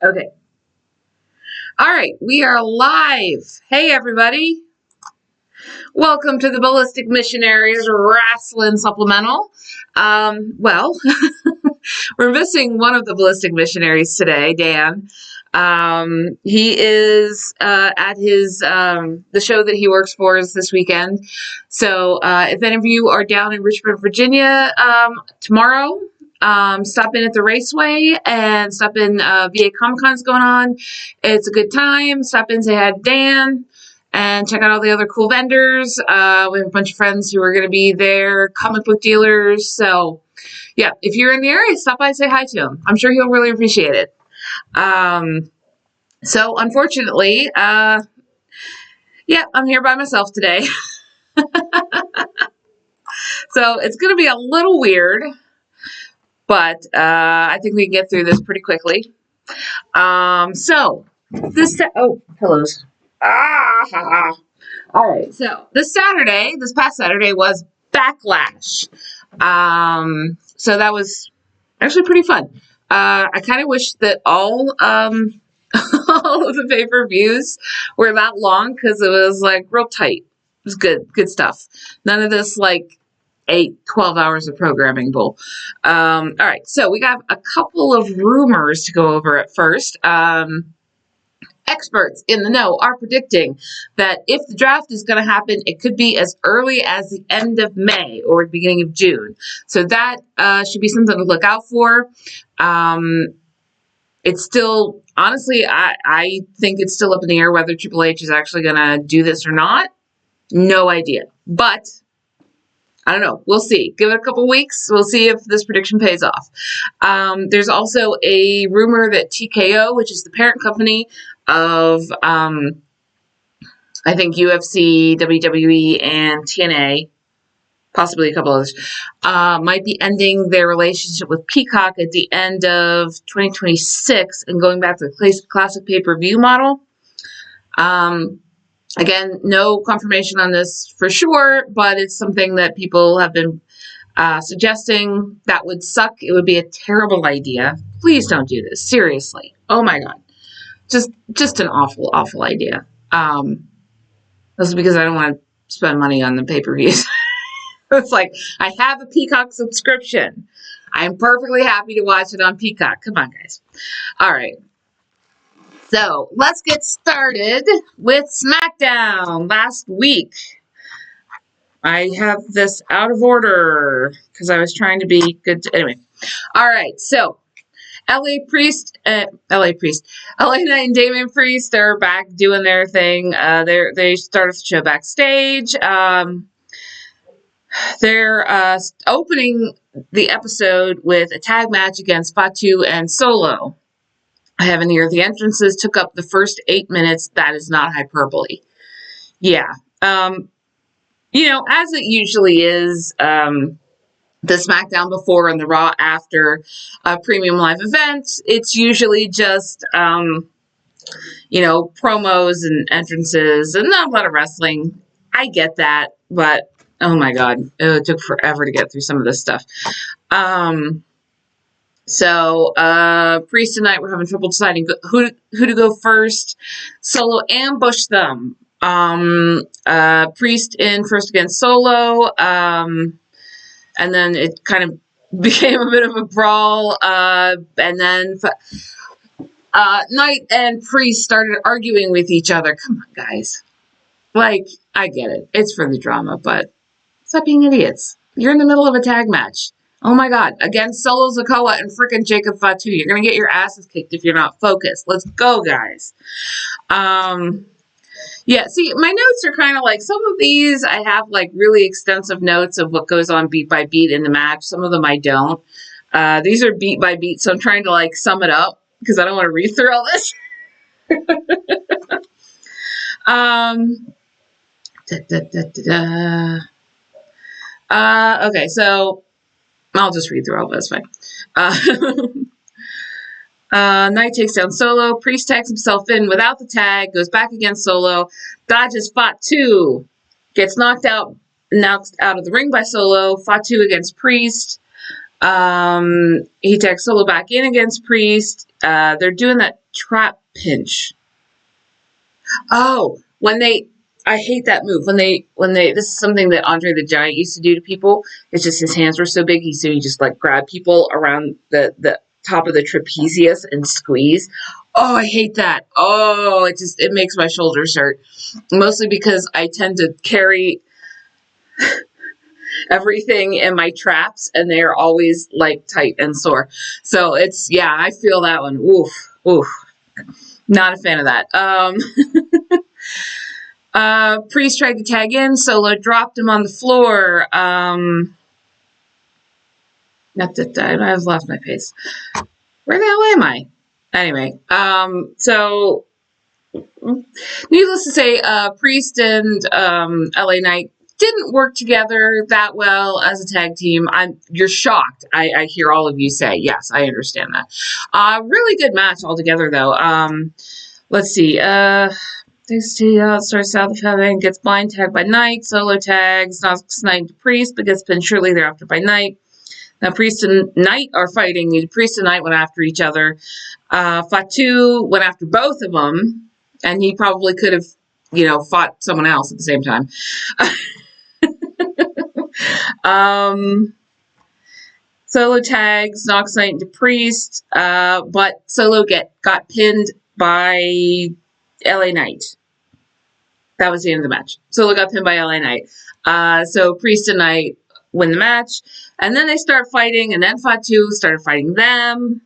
Okay. All right, we are live. Hey, everybody. Welcome to the Ballistic Missionaries Wrasslin Supplemental. Well, we're missing one of the Ballistic Missionaries today, Dan. He is at his the show that he works for is this weekend. So if any of you are down in Richmond, Virginia tomorrow, stop in at the Raceway and stop in. VA Comic Con's going on. It's a good time. Stop in, say hi to Dan, and check out all the other cool vendors. We have a bunch of friends who are going to be there, comic book dealers. So, yeah, if you're in the area, stop by and say hi to him. I'm sure he'll really appreciate it. So, unfortunately, I'm here by myself today. So, it's going to be a little weird, but I think we can get through this pretty quickly. Pillows. All right. So this past Saturday was Backlash. So that was actually pretty fun. I kind of wish that all of the pay-per-views were that long because it was like real tight. It was good stuff. None of this like 12 hours of programming bull. All right. So we got a couple of rumors to go over at first. Experts in the know are predicting that if the draft is going to happen, it could be as early as the end of May or the beginning of June. So that should be something to look out for. It's still, honestly, I think it's still up in the air whether Triple H is actually going to do this or not. No idea. But I don't know. We'll see. Give it a couple weeks. We'll see if this prediction pays off. There's also a rumor that TKO, which is the parent company of, I think, UFC, WWE, and TNA, possibly a couple others, might be ending their relationship with Peacock at the end of 2026 and going back to the classic pay-per-view model. Again, no confirmation on this for sure, but it's something that people have been suggesting. That would suck. It would be a terrible idea. Please don't do this. Seriously. Oh my God. Just an awful, awful idea. This is because I don't want to spend money on the pay-per-views. It's like, I have a Peacock subscription. I'm perfectly happy to watch it on Peacock. Come on, guys. All right. So let's get started with SmackDown last week. I have this out of order because I was trying to be good. Anyway, all right. So LA Knight and Damian Priest are back doing their thing. They started the show backstage. They're opening the episode with a tag match against Fatu and Solo. I have in here, the entrances took up the first 8 minutes. That is not hyperbole. Yeah. As it usually is, the SmackDown before and the Raw after a premium live event, it's usually just, promos and entrances and not a lot of wrestling. I get that, but oh my God, it took forever to get through some of this stuff. So Priest and Knight were having trouble deciding who to go first. Solo ambushed them. Priest in first against Solo. And then it kind of became a bit of a brawl. And then Knight and Priest started arguing with each other. Come on, guys. Like, I get it. It's for the drama, but stop being idiots. You're in the middle of a tag match. Oh my God, against Solo Sikoa and freaking Jacob Fatu. You're going to get your asses kicked if you're not focused. Let's go, guys. See, my notes are kind of like, some of these I have like really extensive notes of what goes on beat by beat in the match. Some of them I don't. These are beat by beat, so I'm trying to like sum it up because I don't want to read through all this. Okay, so I'll just read through all this. Fine. Knight takes down Solo. Priest tags himself in without the tag. Goes back against Solo. Dodges Fatu. Gets knocked out of the ring by Solo. Fatu against Priest. He tags Solo back in against Priest. They're doing that trap pinch. Oh, I hate that move. This is something that Andre the Giant used to do to people. It's just his hands were so big, he just like grab people around the top of the trapezius and squeeze. Oh, I hate that. Oh, it makes my shoulders hurt. Mostly because I tend to carry everything in my traps, and they are always like tight and sore. So I feel that one. Oof. Not a fan of that. Priest tried to tag in. Solo dropped him on the floor. Not that I've lost my pace. Where the hell am I? Anyway, so needless to say, Priest and LA Knight didn't work together that well as a tag team. You're shocked. I hear all of you say, yes, I understand that. Really good match altogether, though. Let's see. Starts south of heaven, gets blind tagged by Knight. Solo tags, knocks Knight to Priest, but gets pinned shortly thereafter by Knight. Now, Priest and Knight are fighting. Priest and Knight went after each other. Fatu went after both of them, and he probably could have, fought someone else at the same time. Solo tags, knocks Knight into Priest, but Solo got pinned by LA Knight. That was the end of the match. Solo got pinned by LA Knight. So Priest and Knight win the match, and then they start fighting, and then Fatu started fighting them,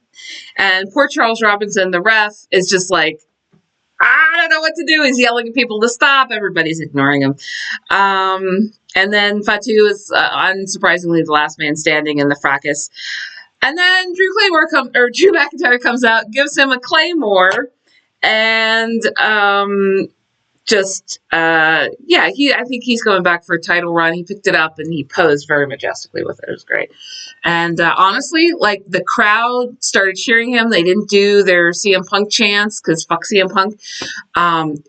and poor Charles Robinson, the ref, is just like, I don't know what to do. He's yelling at people to stop. Everybody's ignoring him. And then Fatu is unsurprisingly the last man standing in the fracas. And then Drew McIntyre comes out, gives him a Claymore, and I think he's going back for a title run. He picked it up and he posed very majestically with it. It was great. And honestly, like, the crowd started cheering him. They didn't do their CM Punk chants because fuck CM Punk.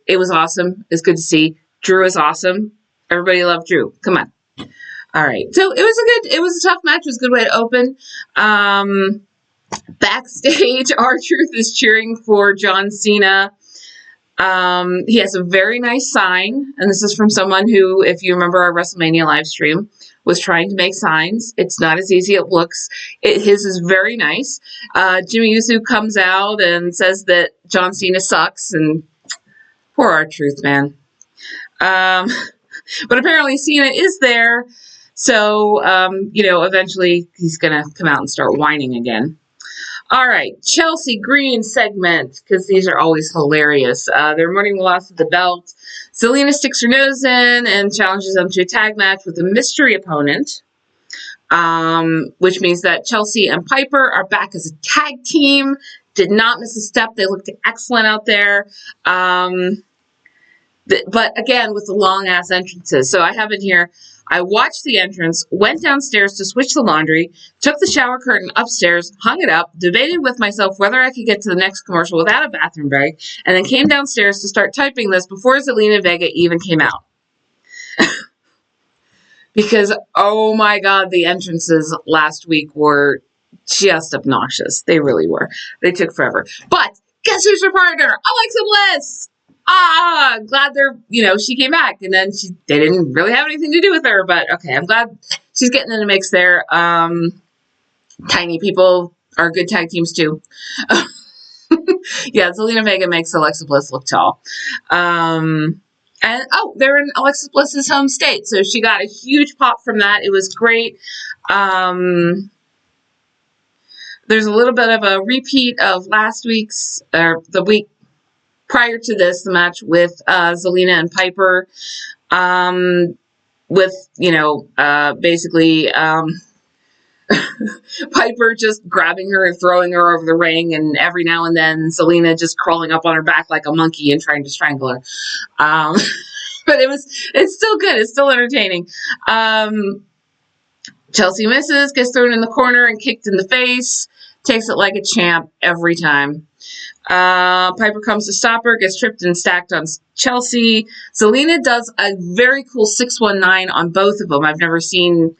It was awesome. It's good to see. Drew is awesome. Everybody loved Drew. Come on. All right. So it was a tough match. It was a good way to open. Backstage, R-Truth is cheering for John Cena. He has a very nice sign, and this is from someone who, if you remember our WrestleMania live stream, was trying to make signs. It's not as easy as it looks. His is very nice. Jimmy Uso comes out and says that John Cena sucks, and poor R-Truth, man. But apparently Cena is there, so, eventually he's going to come out and start whining again. All right, Chelsea Green segment, because these are always hilarious. They're mourning the loss of the belt. Zelina sticks her nose in and challenges them to a tag match with a mystery opponent, which means that Chelsea and Piper are back as a tag team. Did not miss a step. They looked excellent out there. But again, with the long-ass entrances. So I have it here. I watched the entrance, went downstairs to switch the laundry, took the shower curtain upstairs, hung it up, debated with myself whether I could get to the next commercial without a bathroom break, and then came downstairs to start typing this before Zelina Vega even came out. Because, oh my God, the entrances last week were just obnoxious. They really were. They took forever. But guess who's her partner? Alexa Bliss! Glad she came back, and then they didn't really have anything to do with her, but okay, I'm glad she's getting in the mix there. Tiny people are good tag teams too. Yeah, Zelina Vega makes Alexa Bliss look tall. And they're in Alexa Bliss's home state, so she got a huge pop from that. It was great. There's a little bit of a repeat of last week's, or the week prior to this, the match with Zelina and Piper, basically Piper just grabbing her and throwing her over the ring, and every now and then Zelina just crawling up on her back like a monkey and trying to strangle her. But it's still good. It's still entertaining. Chelsea misses, gets thrown in the corner and kicked in the face, takes it like a champ every time. Piper comes to stop her, gets tripped and stacked on Chelsea. Zelina does a very cool 619 on both of them. I've never seen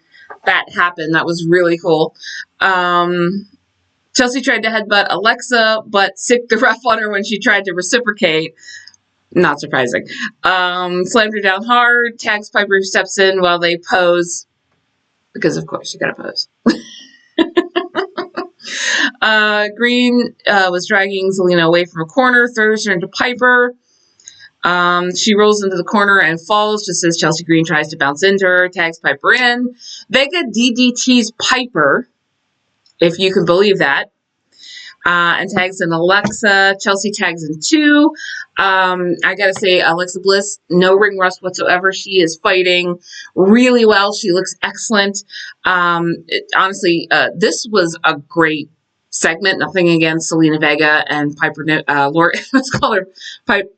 that happened. That was really cool. Chelsea tried to headbutt Alexa, but sicked the ref on her when she tried to reciprocate. Not surprising. Slammed her down hard. Tags Piper, who steps in while they pose. Because, of course, you gotta pose. Green was dragging Zelina away from a corner, throws her into Piper. She rolls into the corner and falls just as Chelsea Green tries to bounce into her, tags Piper in. Vega DDTs Piper, if you can believe that, and tags in Alexa. Chelsea tags in too. I gotta say, Alexa Bliss, no ring rust whatsoever. She is fighting really well. She looks excellent. Honestly, this was a great segment. Nothing against Zelina Vega and Piper, Lori. Let's call her Piper.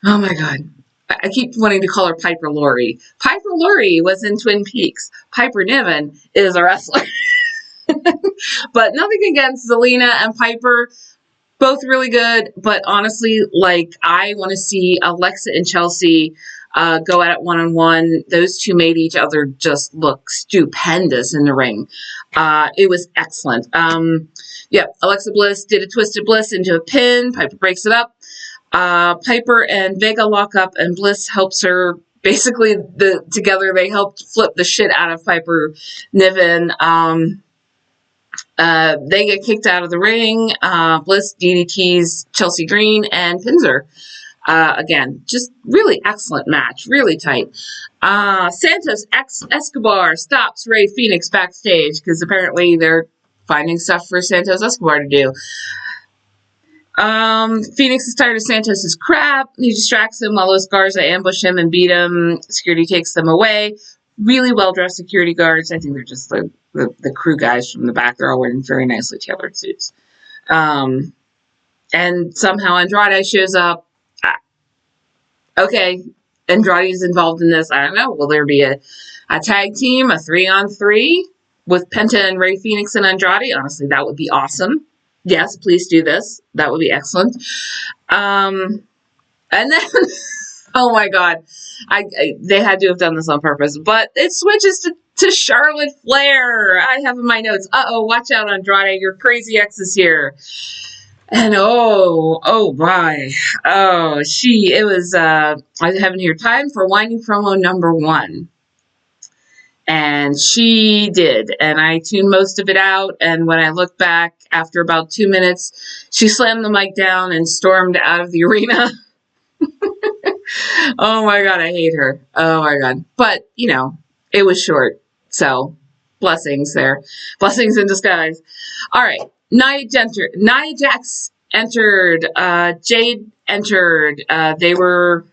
Oh my God. I keep wanting to call her Piper Laurie. Piper Laurie was in Twin Peaks. Piper Niven is a wrestler. But nothing against Zelina and Piper. Both really good. But honestly, like, I want to see Alexa and Chelsea go at it one-on-one. Those two made each other just look stupendous in the ring. It was excellent. Alexa Bliss did a Twisted Bliss into a pin. Piper breaks it up. Piper and Vega lock up, and Bliss helps her. Basically, together they helped flip the shit out of Piper Niven. They get kicked out of the ring. Bliss DDTs Chelsea Green and pins her. Again, just really excellent match. Really tight. Santos Escobar stops Rey Fenix backstage because apparently they're finding stuff for Santos Escobar to do. Phoenix is tired of Santos's crap. He distracts him while Los Garza ambush him and beat him. Security takes them away. Really well-dressed security guards. I think they're just the crew guys from the back. They're all wearing very nicely tailored suits. And somehow Andrade shows up. Okay, Andrade's involved in this. I don't know. Will there be a tag team, a 3-on-3 with Penta and Rey Fenix and Andrade? Honestly, that would be awesome. Yes, please do this. That would be excellent. And then, oh my God, they had to have done this on purpose, but it switches to Charlotte Flair. I have in my notes, watch out, Andrade, your crazy ex is here. And oh my, it was, I have in here, time for whining promo number 1. And she did, and I tuned most of it out, and when I look back, after about 2 minutes, she slammed the mic down and stormed out of the arena. Oh my God, I hate her. Oh my God. But, it was short, so blessings there. Blessings in disguise. All right, Nia Jax entered, Jade entered, they were...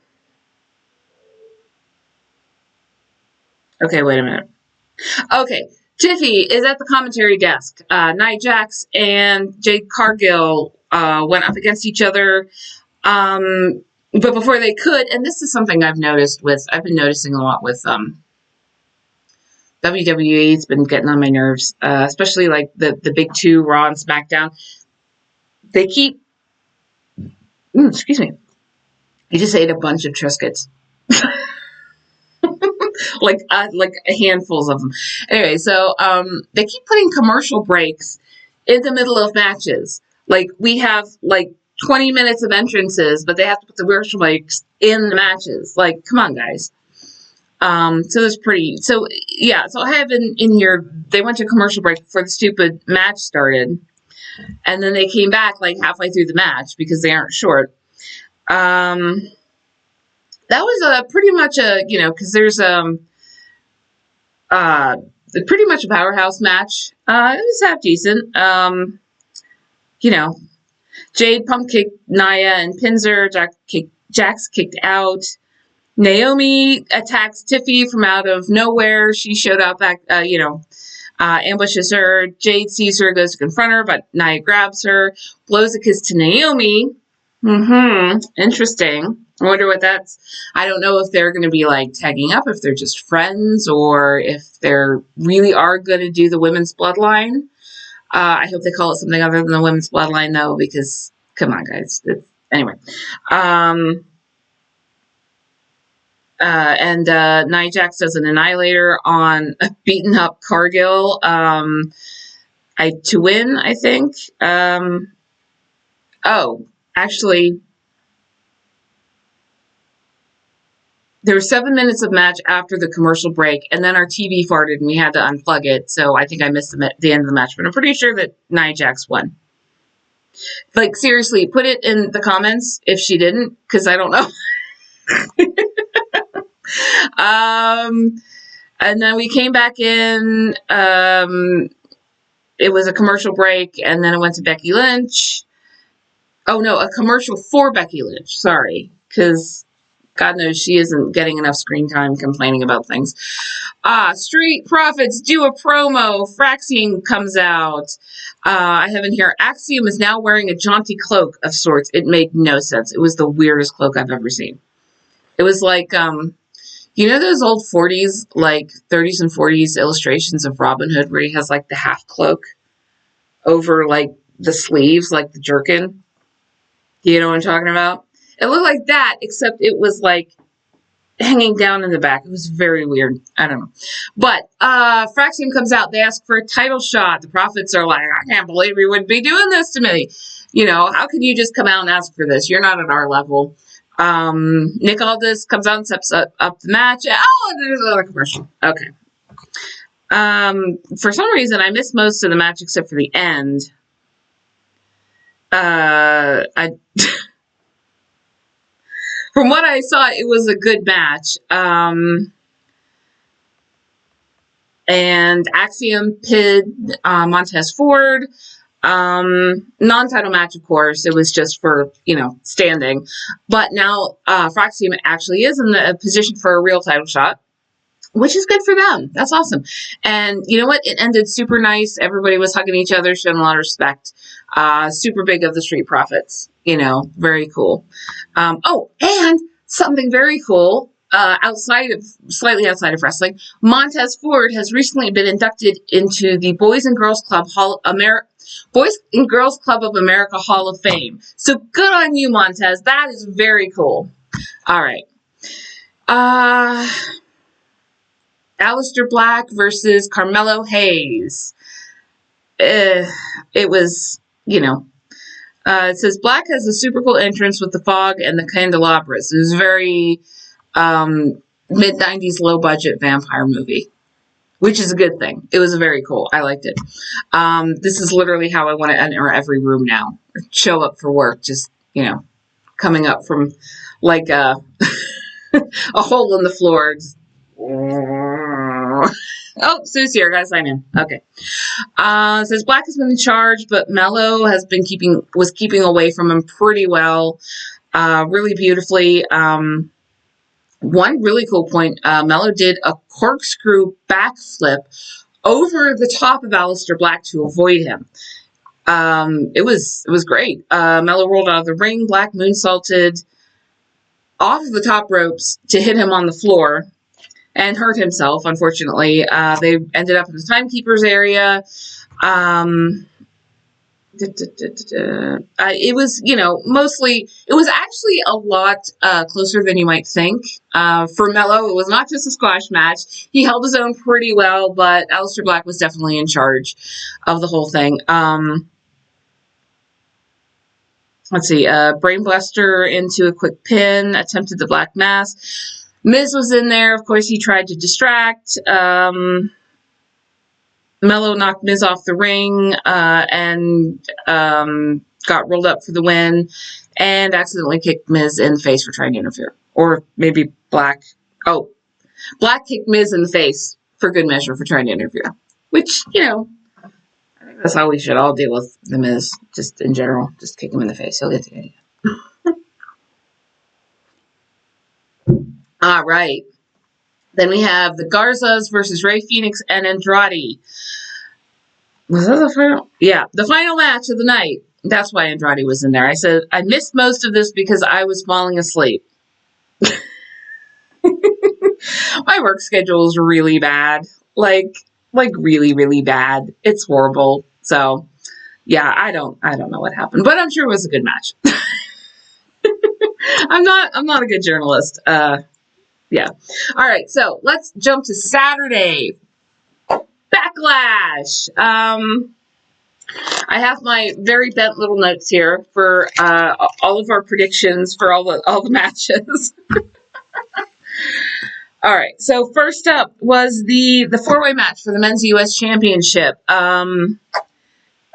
Okay, wait a minute. Okay, Tiffy is at the commentary desk. Nia Jax and Jade Cargill went up against each other. But before they could, and this is something I've been noticing a lot with WWE. It's been getting on my nerves, especially like the big two, Raw and SmackDown. They keep, excuse me, you just ate a bunch of Triscuits. like handfuls of them. Anyway, so they keep putting commercial breaks in the middle of matches. Like, we have 20 minutes of entrances, but they have to put the commercial breaks in the matches. Like, come on, guys. So that's pretty. So yeah. So I have in here. They went to commercial break before the stupid match started, and then they came back halfway through the match because they aren't short. That was pretty much because there's pretty much a powerhouse match. It was half decent. Jade pump kicked Nia and pins her. Jax kicked out. Naomi attacks Tiffy from out of nowhere. She showed up back, ambushes her. Jade sees her, goes to confront her, but Nia grabs her, blows a kiss to Naomi. Interesting. I wonder what that's... I don't know if they're going to be tagging up, if they're just friends, or if they're really are going to do the women's bloodline. I hope they call it something other than the women's bloodline, though, because, come on, guys. Anyway. And Nia Jax does an annihilator on a beaten up Cargill to win, I think. Actually, there were 7 minutes of match after the commercial break, and then our TV farted and we had to unplug it. So I think I missed the end of the match, but I'm pretty sure that Nia Jax won. Like, seriously, put it in the comments if she didn't, because I don't know. And then we came back in. It was a commercial break, and then it went to Becky Lynch. Oh, no, a commercial for Becky Lynch. Sorry, because God knows she isn't getting enough screen time complaining about things. Street Profits do a promo. Wrasslin comes out. I have in here, Axiom is now wearing a jaunty cloak of sorts. It made no sense. It was the weirdest cloak I've ever seen. It was like, you know those old 40s, like 30s and 40s illustrations of Robin Hood where he has like the half cloak over like the sleeves, like the jerkin? You know what I'm talking about? It looked like that, except it was like hanging down in the back. It was very weird. I don't know. But Wrasslin comes out. They ask for a title shot. The Profits are like, I can't believe you would be doing this to me. You know, how can you just come out and ask for this? You're not at our level. Nick Aldis comes out and steps up the match. Oh, there's another commercial. Okay. For some reason, I missed most of the match except for the end. From what I saw, it was a good match. And Axiom pinned Montez Ford. Non-title match, of course. It was just for, standing. But now Wrasslin actually is in the position for a real title shot, which is good for them. That's awesome. And you know what? It ended super nice. Everybody was hugging each other, showing a lot of respect. Super big of the Street Profits. Very cool. And something very cool, slightly outside of wrestling, Montez Ford has recently been inducted into the Boys and Girls Club of America Hall of Fame. So good on you, Montez. That is very cool. All right. Aleister Black versus Carmelo Hayes. It was, it says Black has a super cool entrance with the fog and the candelabras. It was very mid-90s low-budget vampire movie, which is a good thing. It was very cool. I liked it. This is literally how I want to enter every room now. Or show up for work, just, coming up from like a hole in the floor. Oh, Sue's here. Gotta sign in. Okay. It says Black has been in charge, but Mello was keeping away from him pretty well, really beautifully. One really cool point, Mello did a corkscrew backflip over the top of Aleister Black to avoid him. It was great. Mello rolled out of the ring. Black moonsaulted off the top ropes to hit him on the floor and hurt himself, unfortunately. They ended up in the timekeeper's area. It was, mostly, it was actually a lot closer than you might think. For Mello, it was not just a squash match. He held his own pretty well, but Aleister Black was definitely in charge of the whole thing. Let's see, Brainbuster into a quick pin, attempted the Black Mass. Miz was in there. Of course, he tried to distract. Mello knocked Miz off the ring and got rolled up for the win and accidentally kicked Miz in the face for trying to interfere. Or maybe Black. Oh, Black kicked Miz in the face for good measure for trying to interfere. Which, I think that's how we should all deal with the Miz, just in general. Just kick him in the face. He'll get the idea. All right. Then we have the Garzas versus Rey Fenix and Andrade. Was that the final? Yeah, the final match of the night. That's why Andrade was in there. I said I missed most of this because I was falling asleep. My work schedule is really bad. Like really, really bad. It's horrible. So, yeah, I don't know what happened, but I'm sure it was a good match. I'm not a good journalist. Yeah. All right. So let's jump to Saturday. Backlash. I have my very bent little notes here for all of our predictions for all the matches. All right. So first up was the four-way match for the men's U.S. Championship. Drew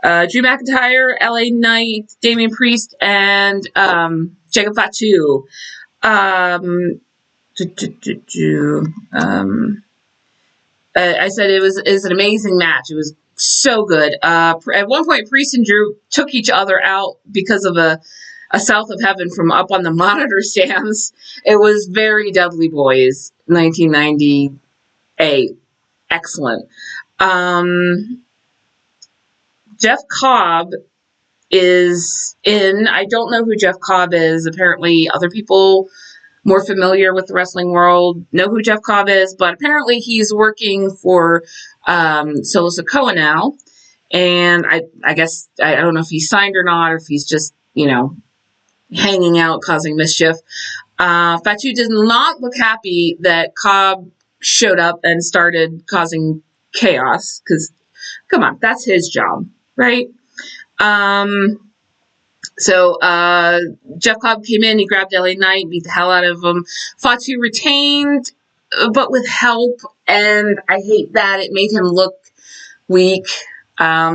McIntyre, LA Knight, Damian Priest, and Jacob Fatu. I said it was an amazing match. It was so good. At one point, Priest and Drew took each other out because of a South of Heaven from up on the monitor stands. It was very Dudley Boys, 1998. Excellent. Jeff Cobb is in. I don't know who Jeff Cobb is. Apparently, other people more familiar with the wrestling world know who Jeff Cobb is, but apparently he's working for Solo Sikoa now. And I guess, I don't know if he's signed or not, or if he's just, hanging out, causing mischief. Fatu did not look happy that Cobb showed up and started causing chaos, because, come on, that's his job, right? So Jeff Cobb came in, he grabbed LA Knight, beat the hell out of him. Fatu retained, but with help, and I hate that. It made him look weak.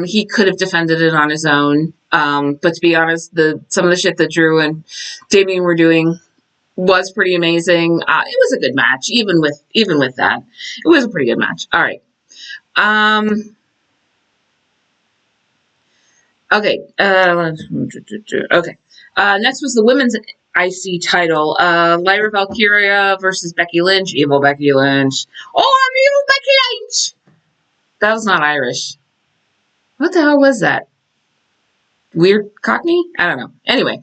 He could have defended it on his own. But to be honest, some of the shit that Drew and Damian were doing was pretty amazing. It was a good match, even with that. It was a pretty good match. All right. Okay. Okay. Next was the women's IC title. Lyra Valkyria versus Becky Lynch. Evil Becky Lynch. Oh, I'm evil Becky Lynch! That was not Irish. What the hell was that? Weird Cockney? I don't know. Anyway.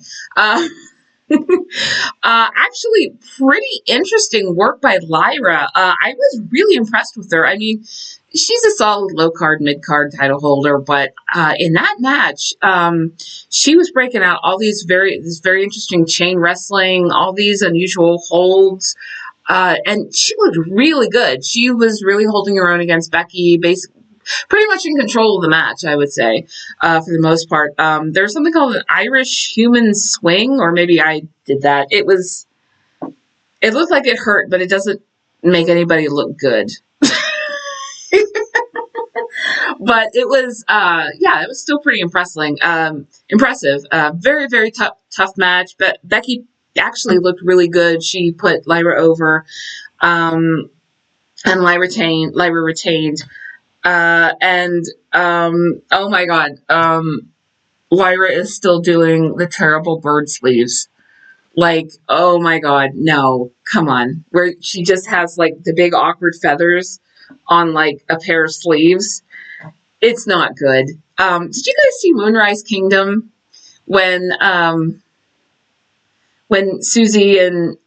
Actually, pretty interesting work by Lyra. I was really impressed with her. I mean, she's a solid low-card, mid-card title holder, but in that match, she was breaking out all this very interesting chain wrestling, all these unusual holds, and she looked really good. She was really holding her own against Becky, basically pretty much in control of the match, I would say, for the most part. There's something called an Irish human swing, or maybe I did that. It looked like it hurt, but it doesn't make anybody look good. But it was, it was still pretty impressive. Very, very tough match. But Becky actually looked really good. She put Lyra over, and Lyra retained. Oh my God, Lyra is still doing the terrible bird sleeves. Like, oh my God, no, come on. Where she just has like the big awkward feathers on like a pair of sleeves. It's not good. Did you guys see Moonrise Kingdom when Susie and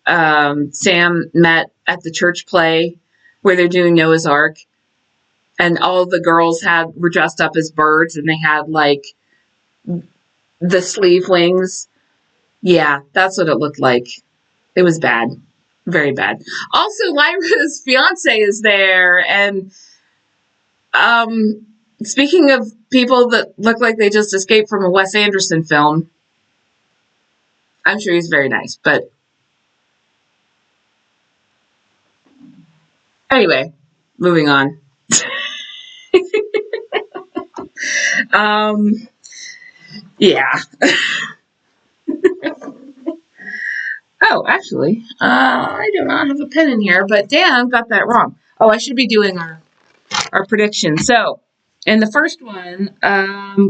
Sam met at the church play where they're doing Noah's Ark? And all the girls were dressed up as birds, and they had like the sleeve wings. Yeah, that's what it looked like. It was bad, very bad. Also, Lyra's fiance is there, and speaking of people that look like they just escaped from a Wes Anderson film, I'm sure he's very nice. But anyway, moving on. Yeah. Oh, actually, I do not have a pen in here, but Dan got that wrong. Oh, I should be doing our prediction. So, in the first one,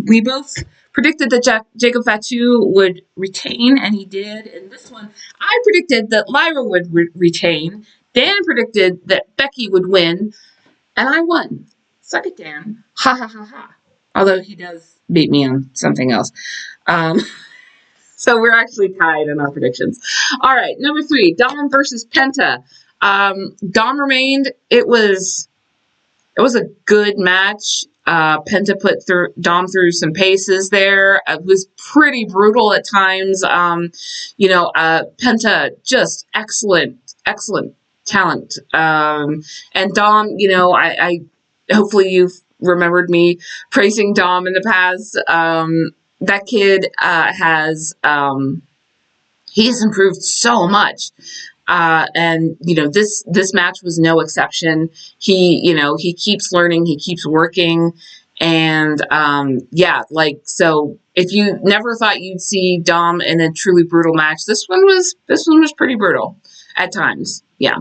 we both predicted that Jacob Fatu would retain, and he did. In this one, I predicted that Lyra would retain. Dan predicted that Becky would win, and I won. Suck it, Dan. Ha ha ha ha. Although he does beat me on something else. So we're actually tied in our predictions. All right, number 3, Dom versus Penta. Dom remained. It was a good match. Penta put Dom through some paces there. It was pretty brutal at times. Penta just excellent talent. And Dom, you know, I hopefully you've remembered me praising Dom in the past. That kid he has improved so much. And you know, this match was no exception. He keeps learning, he keeps working, and yeah, like, so if you never thought you'd see Dom in a truly brutal match, this one was pretty brutal at times. Yeah.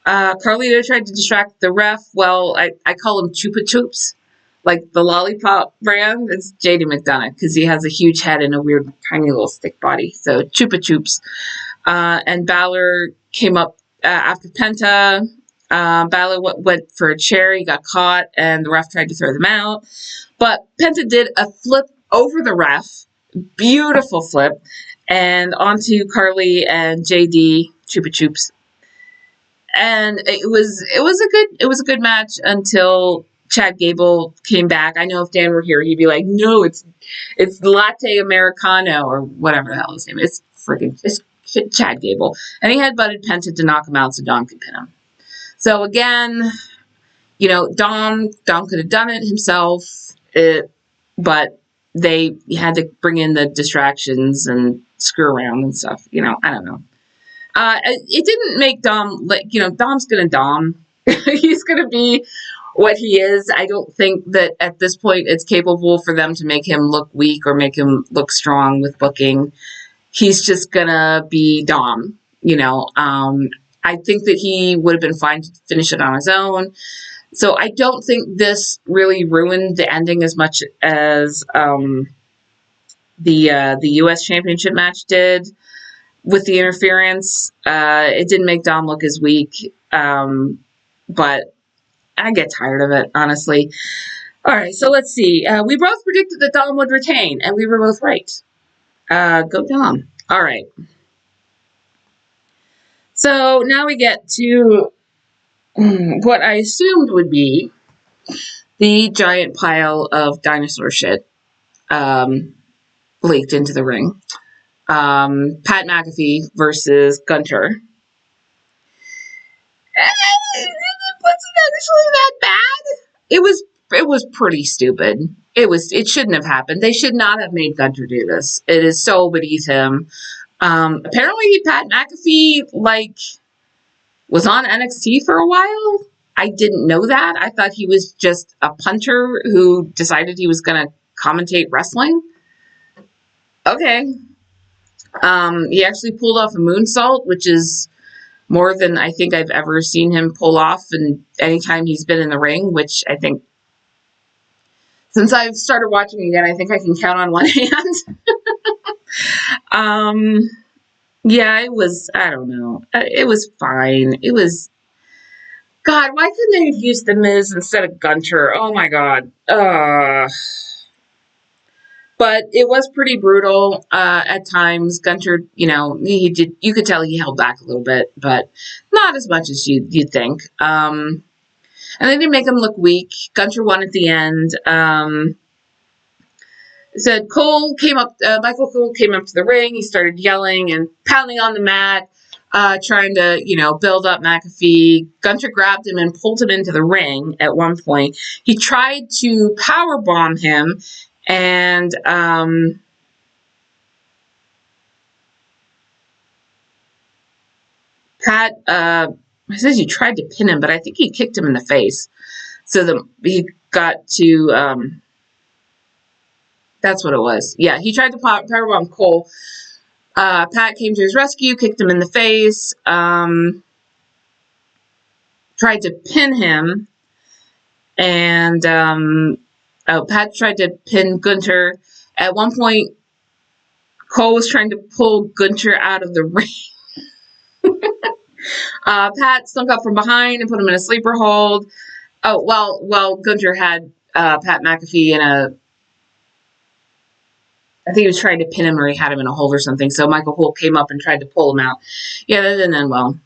Carlito tried to distract the ref. Well, I call him Chupa Chups, like the lollipop brand. It's JD McDonough because he has a huge head and a weird tiny little stick body. So Chupa Chups. And Balor came up after Penta. Balor went for a chair. He got caught, and the ref tried to throw them out. But Penta did a flip over the ref. Beautiful flip. And onto Carly and JD, Chupa Chups. And it was a good match until Chad Gable came back. I know if Dan were here, he'd be like, no, it's Latte Americano or whatever the hell his name is. It's Chad Gable. And he headbutted Penta to knock him out so Dom could pin him. So again, you know, Dom could have done it himself, but they had to bring in the distractions and screw around and stuff. You know, I don't know. It didn't make Dom, like, you know, Dom's gonna Dom. He's gonna be what he is. I don't think that at this point it's capable for them to make him look weak or make him look strong with booking. He's just gonna be Dom, you know. I think that he would have been fine to finish it on his own. So I don't think this really ruined the ending as much as the U.S. Championship match did. With the interference, it didn't make Dom look as weak, but I get tired of it, honestly. All right, so let's see. We both predicted that Dom would retain, and we were both right. Go Dom. All right. So now we get to what I assumed would be the giant pile of dinosaur shit leaked into the ring. Pat McAfee versus Gunter. It wasn't actually that bad. It was pretty stupid. It shouldn't have happened. They should not have made Gunter do this. It is so beneath him. Apparently Pat McAfee was on NXT for a while. I didn't know that. I thought he was just a punter who decided he was going to commentate wrestling. Okay. He actually pulled off a moonsault, which is more than I think I've ever seen him pull off in any time he's been in the ring, which I think since I've started watching again, I think I can count on one hand. Yeah, I don't know. It was fine. God, why couldn't they have used The Miz instead of Gunter? Oh my God. But it was pretty brutal at times. Gunter, you know, you could tell he held back a little bit, but not as much as you'd think. And they didn't make him look weak. Gunter won at the end. Said Michael Cole came up to the ring. He started yelling and pounding on the mat, trying to, you know, build up McAfee. Gunter grabbed him and pulled him into the ring at one point. He tried to powerbomb him. And Pat says he tried to pin him, but I think he kicked him in the face. So he got to that's what it was. Yeah, he tried to powerbomb Cole. Pat came to his rescue, kicked him in the face, tried to pin him, and Pat tried to pin Gunter. At one point, Cole was trying to pull Gunter out of the ring. Pat snuck up from behind and put him in a sleeper hold. Oh, well, Gunter had Pat McAfee in I think he was trying to pin him or he had him in a hold or something. So Michael Cole came up and tried to pull him out. Yeah, that didn't end well.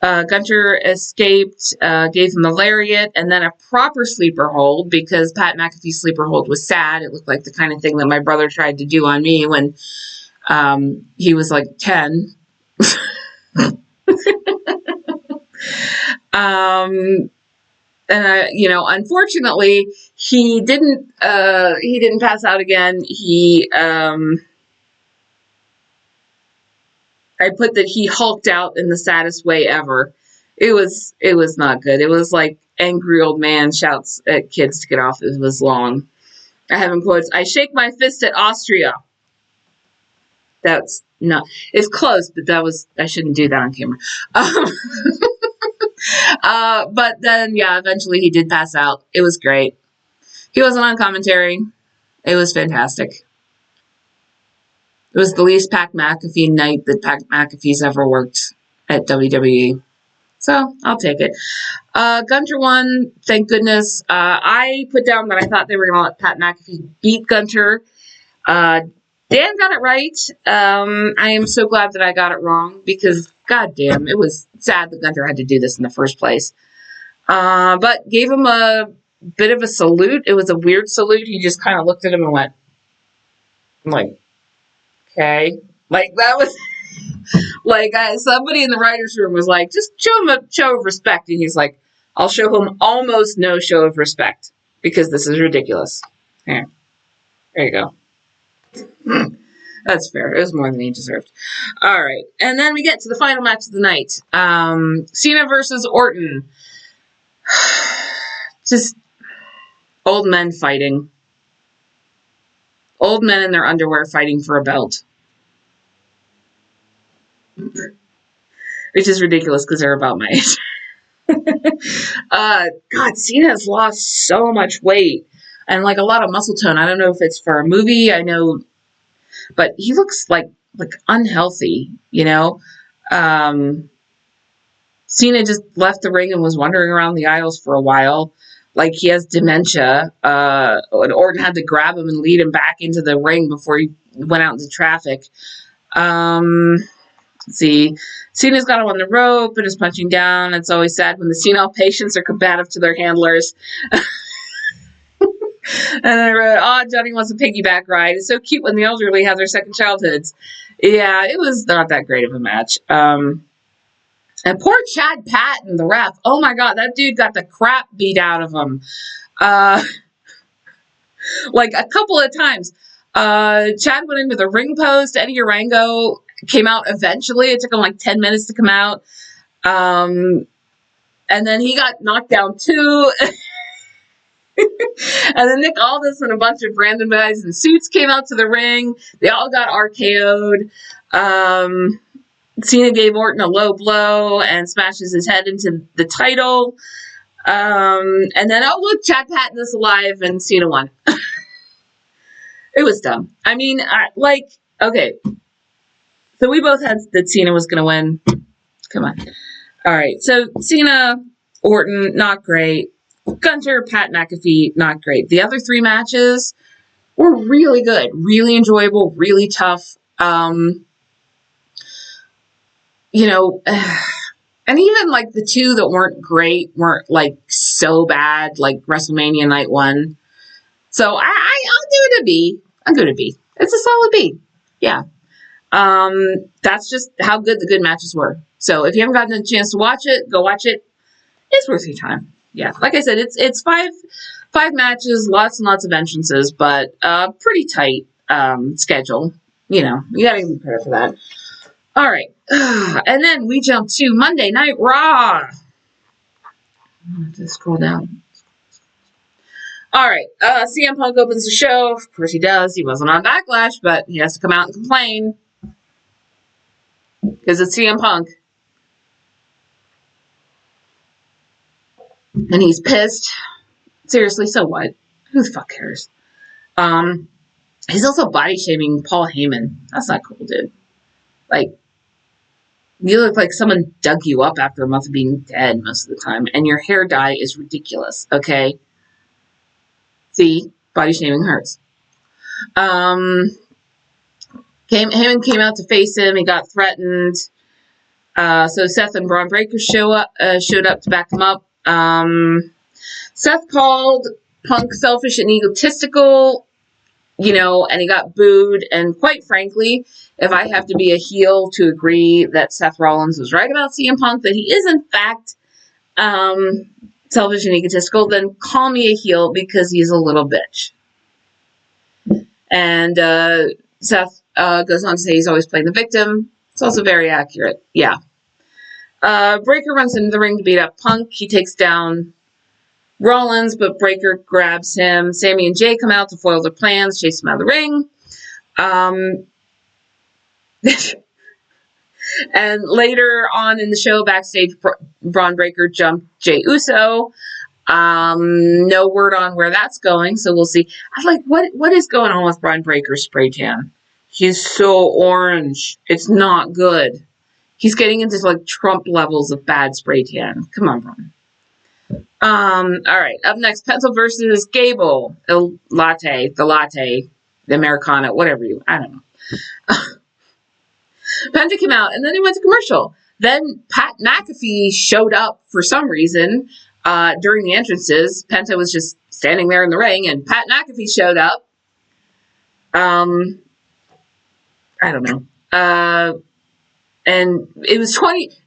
Gunter escaped, gave him a lariat, and then a proper sleeper hold because Pat McAfee's sleeper hold was sad. It looked like the kind of thing that my brother tried to do on me when he was like 10. And unfortunately, he didn't pass out again. I put that he hulked out in the saddest way ever. It was not good. It was like angry old man shouts at kids to get off. It was long. I have in quotes, I shake my fist at Austria. That's not, it's close, but I shouldn't do that on camera. But then, eventually he did pass out. It was great. He wasn't on commentary. It was fantastic. It was the least Pat McAfee night that Pat McAfee's ever worked at WWE. So, I'll take it. Gunter won, thank goodness. I put down that I thought they were going to let Pat McAfee beat Gunter. Dan got it right. I am so glad that I got it wrong because, goddamn, it was sad that Gunter had to do this in the first place. But gave him a bit of a salute. It was a weird salute. He just kind of looked at him and went, like, okay. Like, that was, like, somebody in the writer's room was like, just show him a show of respect. And he's like, I'll show him almost no show of respect because this is ridiculous. Here. There you go. That's fair. It was more than he deserved. All right. And then we get to the final match of the night. Cena versus Orton. Just old men fighting. Old men in their underwear fighting for a belt. Which is ridiculous because they're about my age. God, Cena's lost so much weight. And like a lot of muscle tone. I don't know if it's for a movie. I know, but he looks like unhealthy, Cena just left the ring and was wandering around the aisles for a while. Like he has dementia. And Orton had to grab him and lead him back into the ring before he went out into traffic. Let's see. Cena's got him on the rope and is punching down. It's always sad when the senile patients are combative to their handlers. And I wrote, Johnny wants a piggyback ride. It's so cute when the elderly have their second childhoods. Yeah, it was not that great of a match. And poor Chad Patton, the ref. Oh my God, that dude got the crap beat out of him. Like a couple of times. Chad went into the ring post. Eddie Orango came out eventually. It took him like 10 minutes to come out. And then he got knocked down too. And then Nick Aldis and a bunch of random guys in suits came out to the ring. They all got RKO'd. Cena gave Orton a low blow and smashes his head into the title. And then, look, Chad Patton is alive and Cena won. It was dumb. I mean, okay. So we both had that Cena was going to win. Come on. All right. So Cena, Orton, not great. Gunter, Pat McAfee, not great. The other three matches were really good, really enjoyable, really tough. And even like the two that weren't great weren't like so bad, like WrestleMania Night 1. So I'll give it a B. I'll give it a B. It's a solid B. Yeah. That's just how good the good matches were. So if you haven't gotten a chance to watch it, go watch it. It's worth your time. Yeah, like I said, it's five matches, lots and lots of entrances, but pretty tight schedule. You gotta give me credit for that. All right, and then we jump to Monday Night Raw. I'm gonna just scroll down. All right, CM Punk opens the show. Of course he does. He wasn't on Backlash, but he has to come out and complain because it's CM Punk. And he's pissed. Seriously, so what? Who the fuck cares? He's also body shaming Paul Heyman. That's not cool, dude. Like, you look like someone dug you up after a month of being dead most of the time, and your hair dye is ridiculous, okay? See? Body shaming hurts. Heyman came out to face him. He got threatened. So Seth and Braun Breaker showed up to back him up. Seth called Punk selfish and egotistical, and he got booed. And quite frankly, if I have to be a heel to agree that Seth Rollins was right about CM Punk, that he is in fact Selfish and egotistical. Then call me a heel because he's a little bitch. And Seth goes on to say he's always playing the victim. It's also very accurate. Yeah. Breaker runs into the ring to beat up Punk. He takes down Rollins, but Breaker grabs him. Sammy and Jay come out to foil their plans, chase him out of the ring. And later on in the show, backstage, Braun Breaker jumped Jey Uso. No word on where that's going, so we'll see. I'm like, what is going on with Braun Breaker's spray tan? He's so orange. It's not good. He's getting into like Trump levels of bad spray tan. Come on, Braun. All right. Up next, Penta versus Gable. The latte, the Americano, whatever I don't know. Penta came out, and then he went to commercial. Then Pat McAfee showed up for some reason during the entrances. Penta was just standing there in the ring, and Pat McAfee showed up. I don't know. And it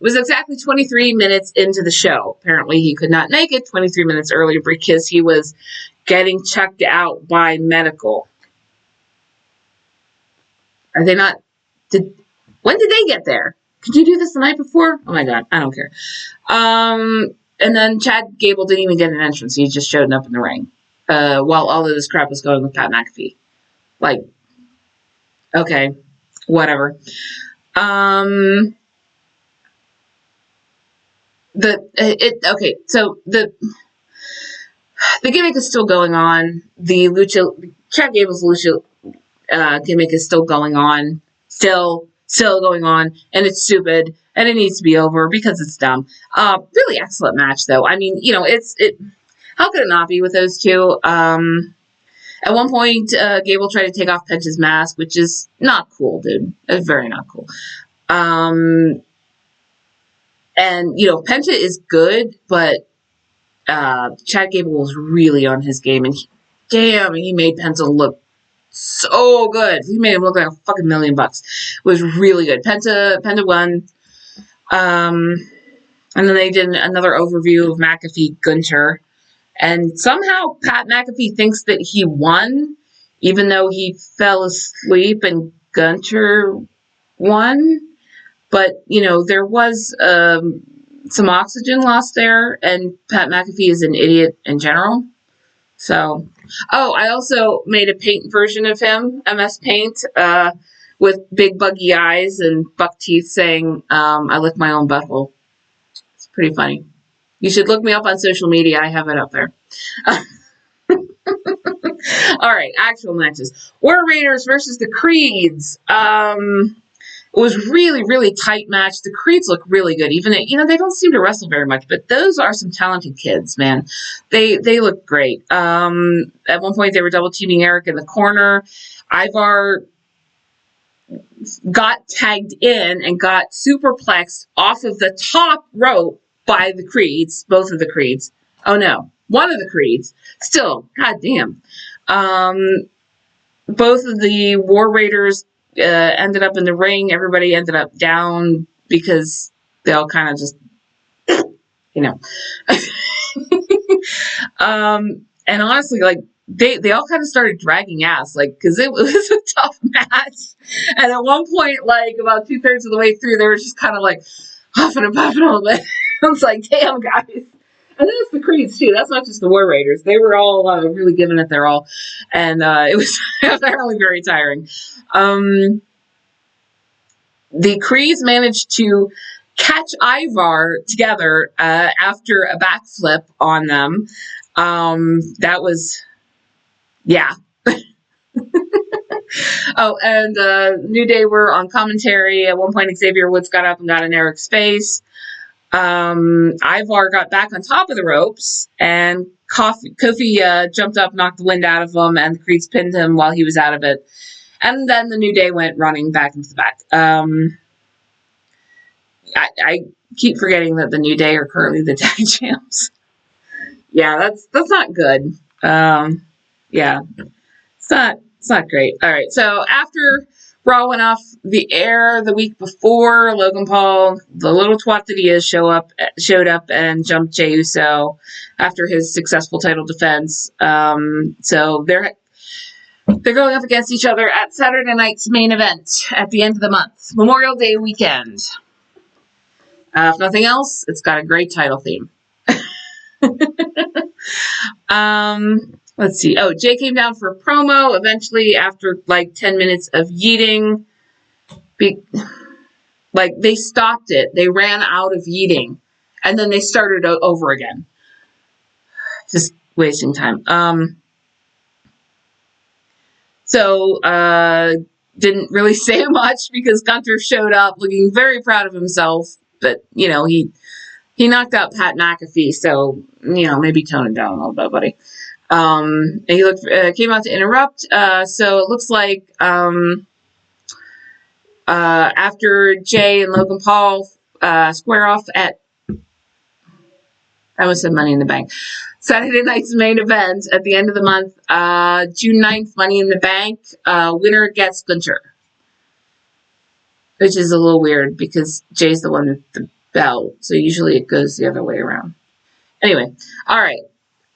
was exactly 23 minutes into the show. Apparently he could not make it 23 minutes earlier because he was getting checked out by medical. Are they not? When did they get there? Could you do this the night before? Oh my God, I don't care. And then Chad Gable didn't even get an entrance. He just showed up in the ring while all of this crap was going with Pat McAfee. Like, okay, whatever. So the gimmick is still going on. The Chad Gable's Lucha gimmick is still going on. Still going on, and it's stupid, and it needs to be over because it's dumb. Really excellent match, though. I mean, how could it not be with those two? At one point, Gable tried to take off Penta's mask, which is not cool, dude. It's very not cool. And, Penta is good, but Chad Gable was really on his game, and he made Penta look so good. He made him look like a fucking $1 million. It was really good. Penta won. And then they did another overview of McAfee Gunter. And somehow Pat McAfee thinks that he won, even though he fell asleep and Gunter won. But, there was some oxygen lost there, and Pat McAfee is an idiot in general. So, I also made a paint version of him, MS Paint, with big buggy eyes and buck teeth saying, I lick my own butthole. It's pretty funny. You should look me up on social media. I have it up there. All right, actual matches. War Raiders versus the Creeds. It was really, really tight match. The Creeds look really good. Even they don't seem to wrestle very much, but those are some talented kids, man. They look great. At one point, they were double teaming Eric in the corner. Ivar got tagged in and got superplexed off of the top rope by the Creeds, both of the Creeds. Oh no, one of the Creeds. Still, goddamn. Both of the War Raiders ended up in the ring. Everybody ended up down because they all kind of just, and honestly, like, they all kind of started dragging ass, like, because it was a tough match. And at one point, like, about 2/3 of the way through, they were just kind of like huffing and puffing a little bit. I was like, damn, guys. And that's the Creeds, too. That's not just the War Raiders. They were all really giving it their all. And it was apparently very tiring. The Creeds managed to catch Ivar together after a backflip on them. That was, yeah. Oh, and New Day were on commentary. At one point, Xavier Woods got up and got in Eric's face. Ivar got back on top of the ropes, and Kofi jumped up, knocked the wind out of him, and the Creeds pinned him while he was out of it. And then the New Day went running back into the back. I keep forgetting that the New Day are currently the tag champs. Yeah, that's not good. Yeah, it's not great. All right, so after Raw went off the air the week before. Logan Paul, the little twat that he is, showed up and jumped Jey Uso after his successful title defense. So they're going up against each other at Saturday night's main event at the end of the month, Memorial Day weekend. If nothing else, it's got a great title theme. Let's see. Oh, Jay came down for a promo eventually after like 10 minutes of yeeting. They stopped it. They ran out of yeeting. And then they started over again. Just wasting time. So didn't really say much because Gunther showed up looking very proud of himself. But, he knocked out Pat McAfee. So, maybe tone it down a little bit, buddy. And he came out to interrupt. So it looks like after Jay and Logan Paul square off at, I almost said Money in the Bank, Saturday night's main event at the end of the month, June 9th, Money in the Bank, winner gets Gunther. Which is a little weird because Jay's the one with the belt. So usually it goes the other way around. Anyway, all right.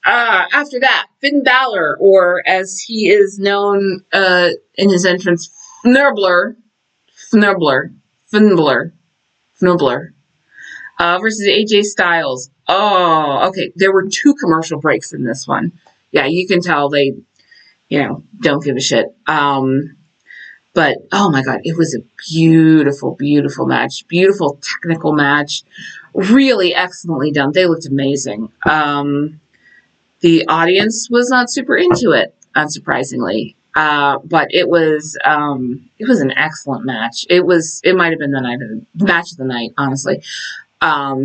After that, Finn Balor, or as he is known in his entrance, Fnubler, versus AJ Styles. Oh, okay. There were 2 commercial breaks in this one. Yeah, you can tell they, don't give a shit. But, oh my God, it was a beautiful, beautiful match. Beautiful technical match. Really excellently done. They looked amazing. The audience was not super into it, unsurprisingly. But it was an excellent match. It might have been the match of the night, honestly.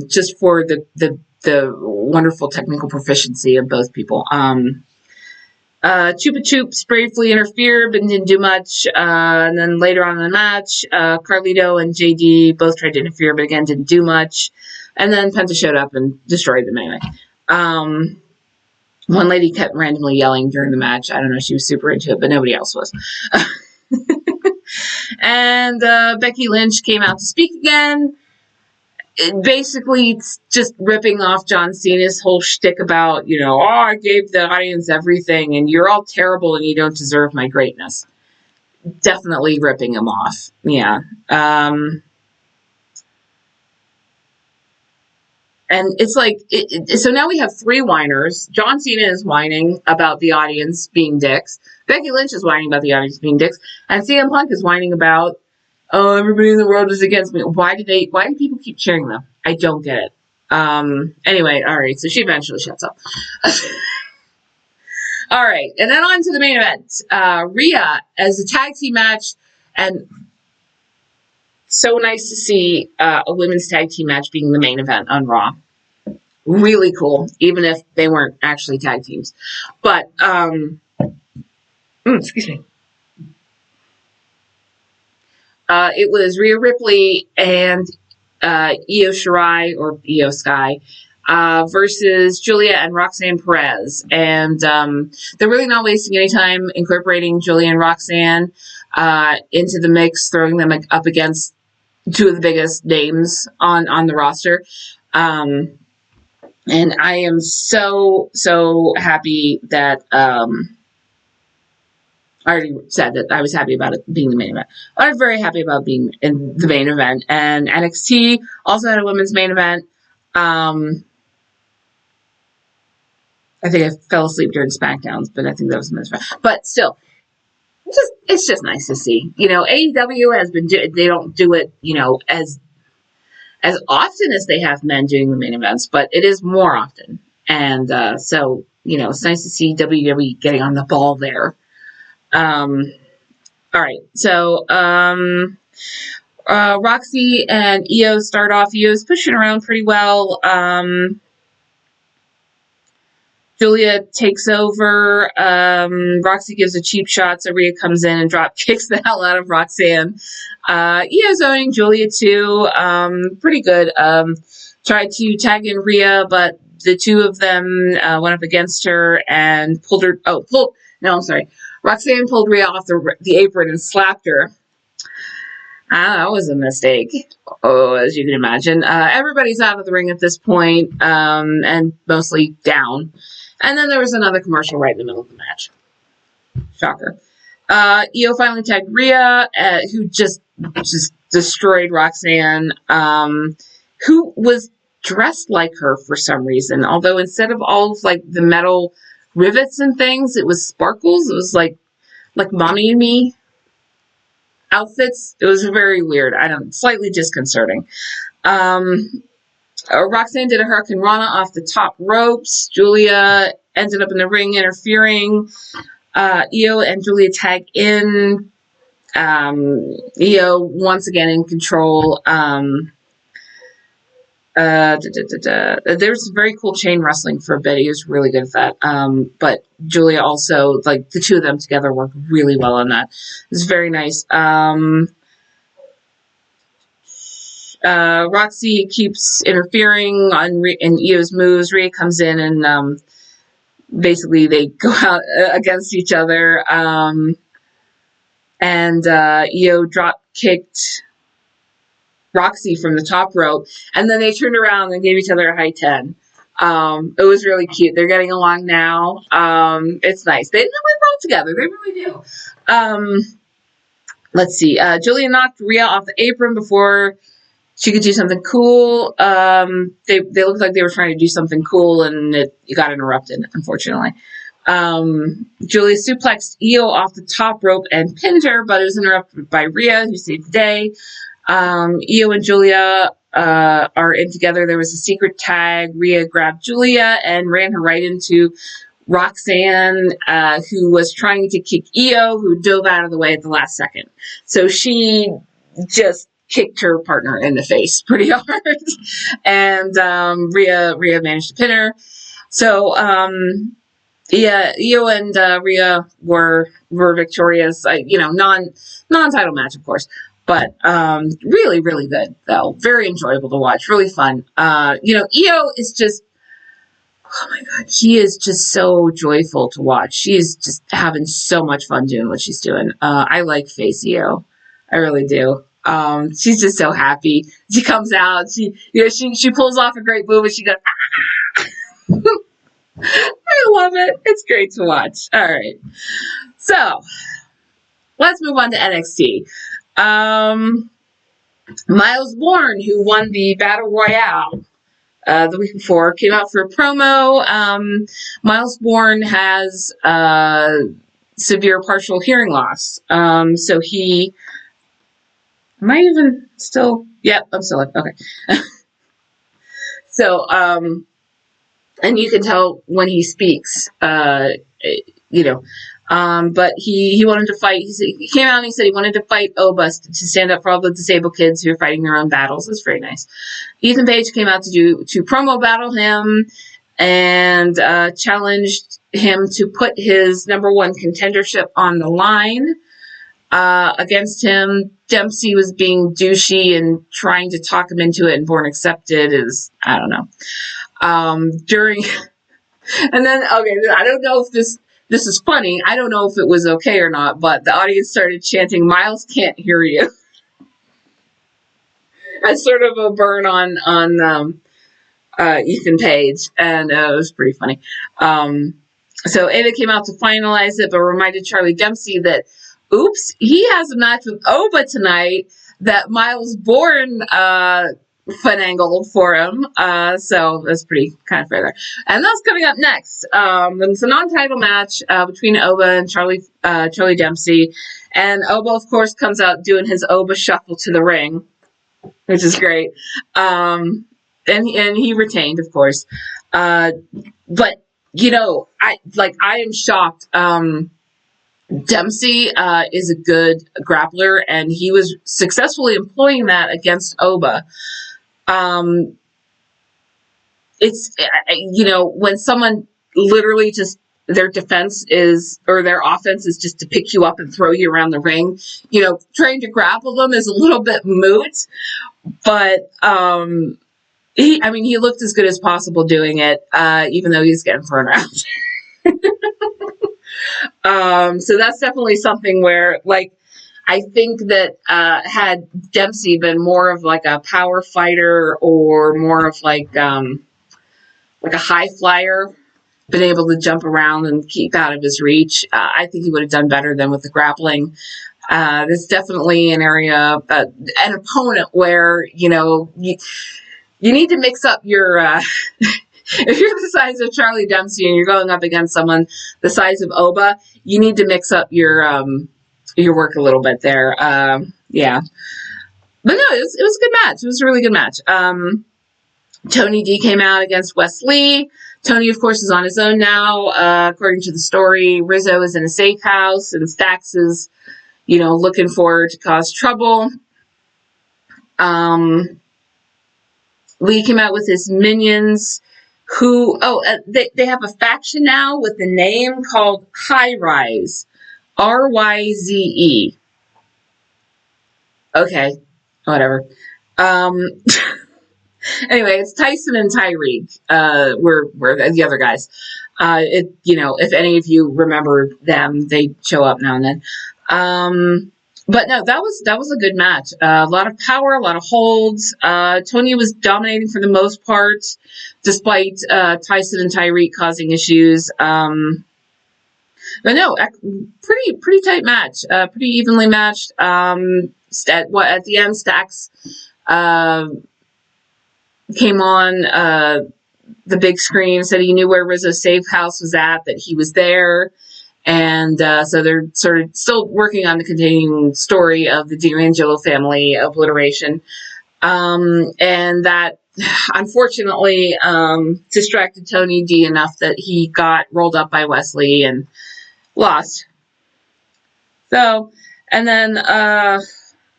Just for the wonderful technical proficiency of both people. Chupa Chups briefly interfered, but didn't do much. And then later on in the match, Carlito and JD both tried to interfere, but again, didn't do much. And then Penta showed up and destroyed the melee. One lady kept randomly yelling during the match. I don't know, she was super into it, but nobody else was. And Becky Lynch came out to speak again. Basically, it's just ripping off John Cena's whole shtick about, I gave the audience everything, and you're all terrible, and you don't deserve my greatness. Definitely ripping him off. Yeah. And it's like, so now we have 3 whiners. John Cena is whining about the audience being dicks. Becky Lynch is whining about the audience being dicks. And CM Punk is whining about, oh, everybody in the world is against me. Why do people keep cheering them? I don't get it. Anyway, all right. So she eventually shuts up. All right. And then on to the main event. Rhea as a tag team match. And so nice to see a women's tag team match being the main event on Raw. Really cool, even if they weren't actually tag teams. But, excuse me. It was Rhea Ripley and Io Shirai, or Io Sky, versus Julia and Roxanne Perez. And they're really not wasting any time incorporating Julia and Roxanne into the mix, throwing them up against 2 of the biggest names on the roster. And I am so happy that I already said that I was happy about it being the main event. I was very happy about being in the main event. And NXT also had a women's main event. I think I fell asleep during SmackDowns, but I think that was the men's event. But still, it's just nice to see. AEW has been they don't do it, as often as they have men doing the main events, but it is more often. And so, it's nice to see WWE getting on the ball there. All right. So, Roxy and Io start off. Io's pushing around pretty well. Julia takes over. Roxy gives a cheap shot, so Rhea comes in and drop kicks the hell out of Roxanne. Io's owning Julia too. Pretty good. Tried to tag in Rhea, but the 2 of them went up against her and pulled her. Roxanne pulled Rhea off the apron and slapped her. That was a mistake. Oh, as you can imagine. Everybody's out of the ring at this point, and mostly down. And then there was another commercial right in the middle of the match. Shocker. Io finally tagged Rhea, who just destroyed Roxanne, who was dressed like her for some reason. Although instead of all of like the metal rivets and things, it was sparkles. It was like Mommy and Me outfits. It was very weird. Slightly disconcerting. Roxanne did a Hurricane Rana off the top ropes. Julia ended up in the ring interfering. Io and Julia tag in. Io once again in control. There's very cool chain wrestling for a bit. He was really good at that. But Julia also, like, the two of them together worked really well on that. It was very nice. Roxy keeps interfering in Io's moves. Rhea comes in and basically they go out against each other. And Io drop kicked Roxy from the top rope, and then they turned around and gave each other a high 10. It was really cute. They're getting along now. It's nice. They work well together. They really do. Let's see. Julia knocked Rhea off the apron before she could do something cool. They looked like they were trying to do something cool, and it got interrupted, unfortunately. Julia suplexed Io off the top rope and pinned her, but it was interrupted by Rhea, who saved the day. Io and Julia are in together. There was a secret tag. Rhea grabbed Julia and ran her right into Roxanne, who was trying to kick Io, who dove out of the way at the last second. So she just kicked her partner in the face pretty hard. And Rhea managed to pin her. So yeah, Io and Rhea were victorious. Non-title match, of course. But really, really good, though. Very enjoyable to watch. Really fun. Io is just, oh my God, he is just so joyful to watch. She is just having so much fun doing what she's doing. I like face Io. I really do. She's just so happy. She comes out. She pulls off a great move and she goes, ah! I love it. It's great to watch. All right. So let's move on to NXT. Miles Bourne, who won the Battle Royale the week before, came out for a promo. Miles Bourne has severe partial hearing loss. So he... Am I even still... Yep, I'm still... Okay. So, and you can tell when he speaks, but he wanted to fight. He came out and he said he wanted to fight Oba to stand up for all the disabled kids who are fighting their own battles. It's very nice. Ethan Page came out to promo battle him and challenged him to put his #1 contendership on the line against him. Dempsey was being douchey and trying to talk him into it, and Bourne accepted. I don't know. And then, okay, I don't know if this is funny. I don't know if it was okay or not, but the audience started chanting, "Miles can't hear you." As sort of a burn on Ethan Page, and it was pretty funny. So Ava came out to finalize it, but reminded Charlie Dempsey that, oops, he has a match with Oba tonight that Miles Bourne finangled for him. So that's pretty kind of fair there. And that's coming up next. It's a non-title match between Oba and Charlie Dempsey. And Oba, of course, comes out doing his Oba shuffle to the ring, which is great. And he retained, of course. But I am shocked. Dempsey is a good grappler, and he was successfully employing that against Oba. It's, when someone literally just, their defense is, or their offense is just to pick you up and throw you around the ring, trying to grapple them is a little bit moot, but, he looked as good as possible doing it, even though he's getting thrown around. So that's definitely something where, I think that had Dempsey been more of like a power fighter or more of like a high flyer, been able to jump around and keep out of his reach, I think he would have done better than with the grappling. There's definitely an area, an opponent where, you need to mix up your, if you're the size of Charlie Dempsey and you're going up against someone the size of Oba, you need to mix up your work a little bit there. Yeah. But no, it was a good match. It was a really good match. Tony D came out against Wes Lee. Tony, of course, is on his own now. According to the story, Rizzo is in a safe house and Stax is, looking for to cause trouble. Lee came out with his minions who, they have a faction now with the name called High Rise. RYZE. Okay, whatever. Anyway, it's Tyson and Tyreek. We're the other guys. If any of you remember them, they show up now and then. But no, that was a good match. A lot of power, a lot of holds. Tony was dominating for the most part, despite Tyson and Tyreek causing issues. But no, pretty tight match. Pretty evenly matched. At the end, Stax came on the big screen, said he knew where Rizzo's safe house was at, that he was there. And so they're sort of still working on the continuing story of the D'Angelo family obliteration. And that, unfortunately, distracted Tony D enough that he got rolled up by Wesley and lost. So, and then,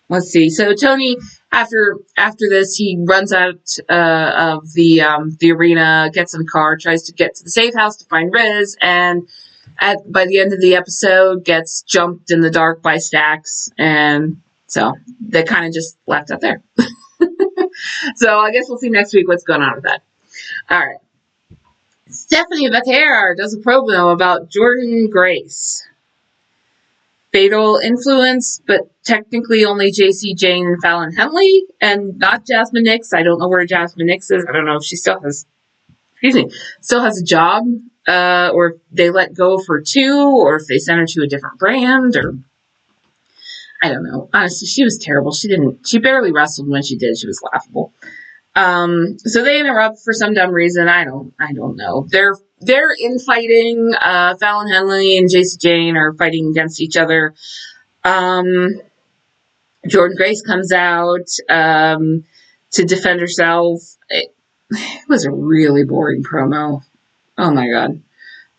let's see. So Tony, after this, he runs out of the arena, gets in the car, tries to get to the safe house to find Riz, and by the end of the episode, gets jumped in the dark by Stax, and so they kind of just left that there. So I guess we'll see next week what's going on with that. All right. Stephanie Vaquer does a promo about Jordan Grace. Fatal influence, but technically only JC Jane and Fallon Henley, and not Jasmine Nix. I don't know where Jasmine Nix is. I don't know if she still has a job, or if they let go for 2, or if they sent her to a different brand, or I don't know. Honestly, she was terrible. She barely wrestled when she did. She was laughable. So they interrupt for some dumb reason. I don't know. They're infighting. Fallon Henley and JC Jane are fighting against each other. Jordan Grace comes out to defend herself. It was a really boring promo. Oh my god.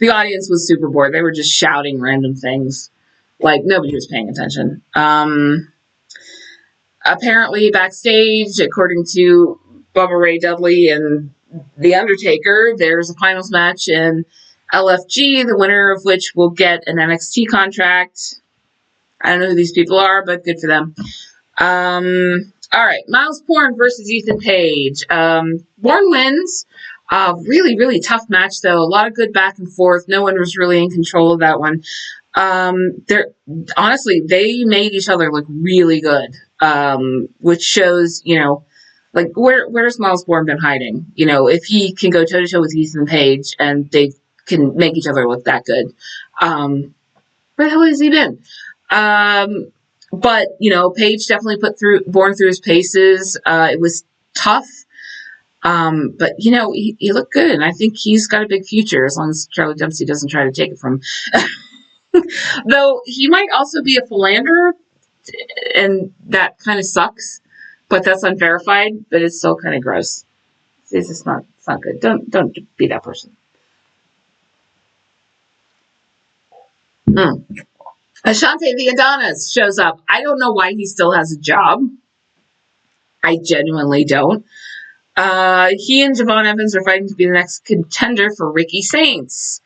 The audience was super bored. They were just shouting random things. Like nobody was paying attention. Apparently backstage, according to Bubba Ray Dudley and The Undertaker, there's a finals match in LFG, the winner of which will get an NXT contract. I don't know who these people are, but good for them. All right, Miles Bourne versus Ethan Page. Bourne wins. Really, really tough match, though. A lot of good back and forth. No one was really in control of that one. Honestly, they made each other look really good, which shows, like, where's Miles Bourne been hiding? If he can go toe-to-toe with Ethan Page and they can make each other look that good, where the hell has he been? But, Page definitely put Bourne through his paces. It was tough. But, he looked good, and I think he's got a big future as long as Charlie Dempsey doesn't try to take it from him. Though he might also be a philanderer, and that kind of sucks. But that's unverified, but it's still kind of gross. It's not good. Don't be that person. Ashante the Adonis shows up. I don't know why he still has a job. I genuinely don't. He and Javon Evans are fighting to be the next contender for Ricky Saints.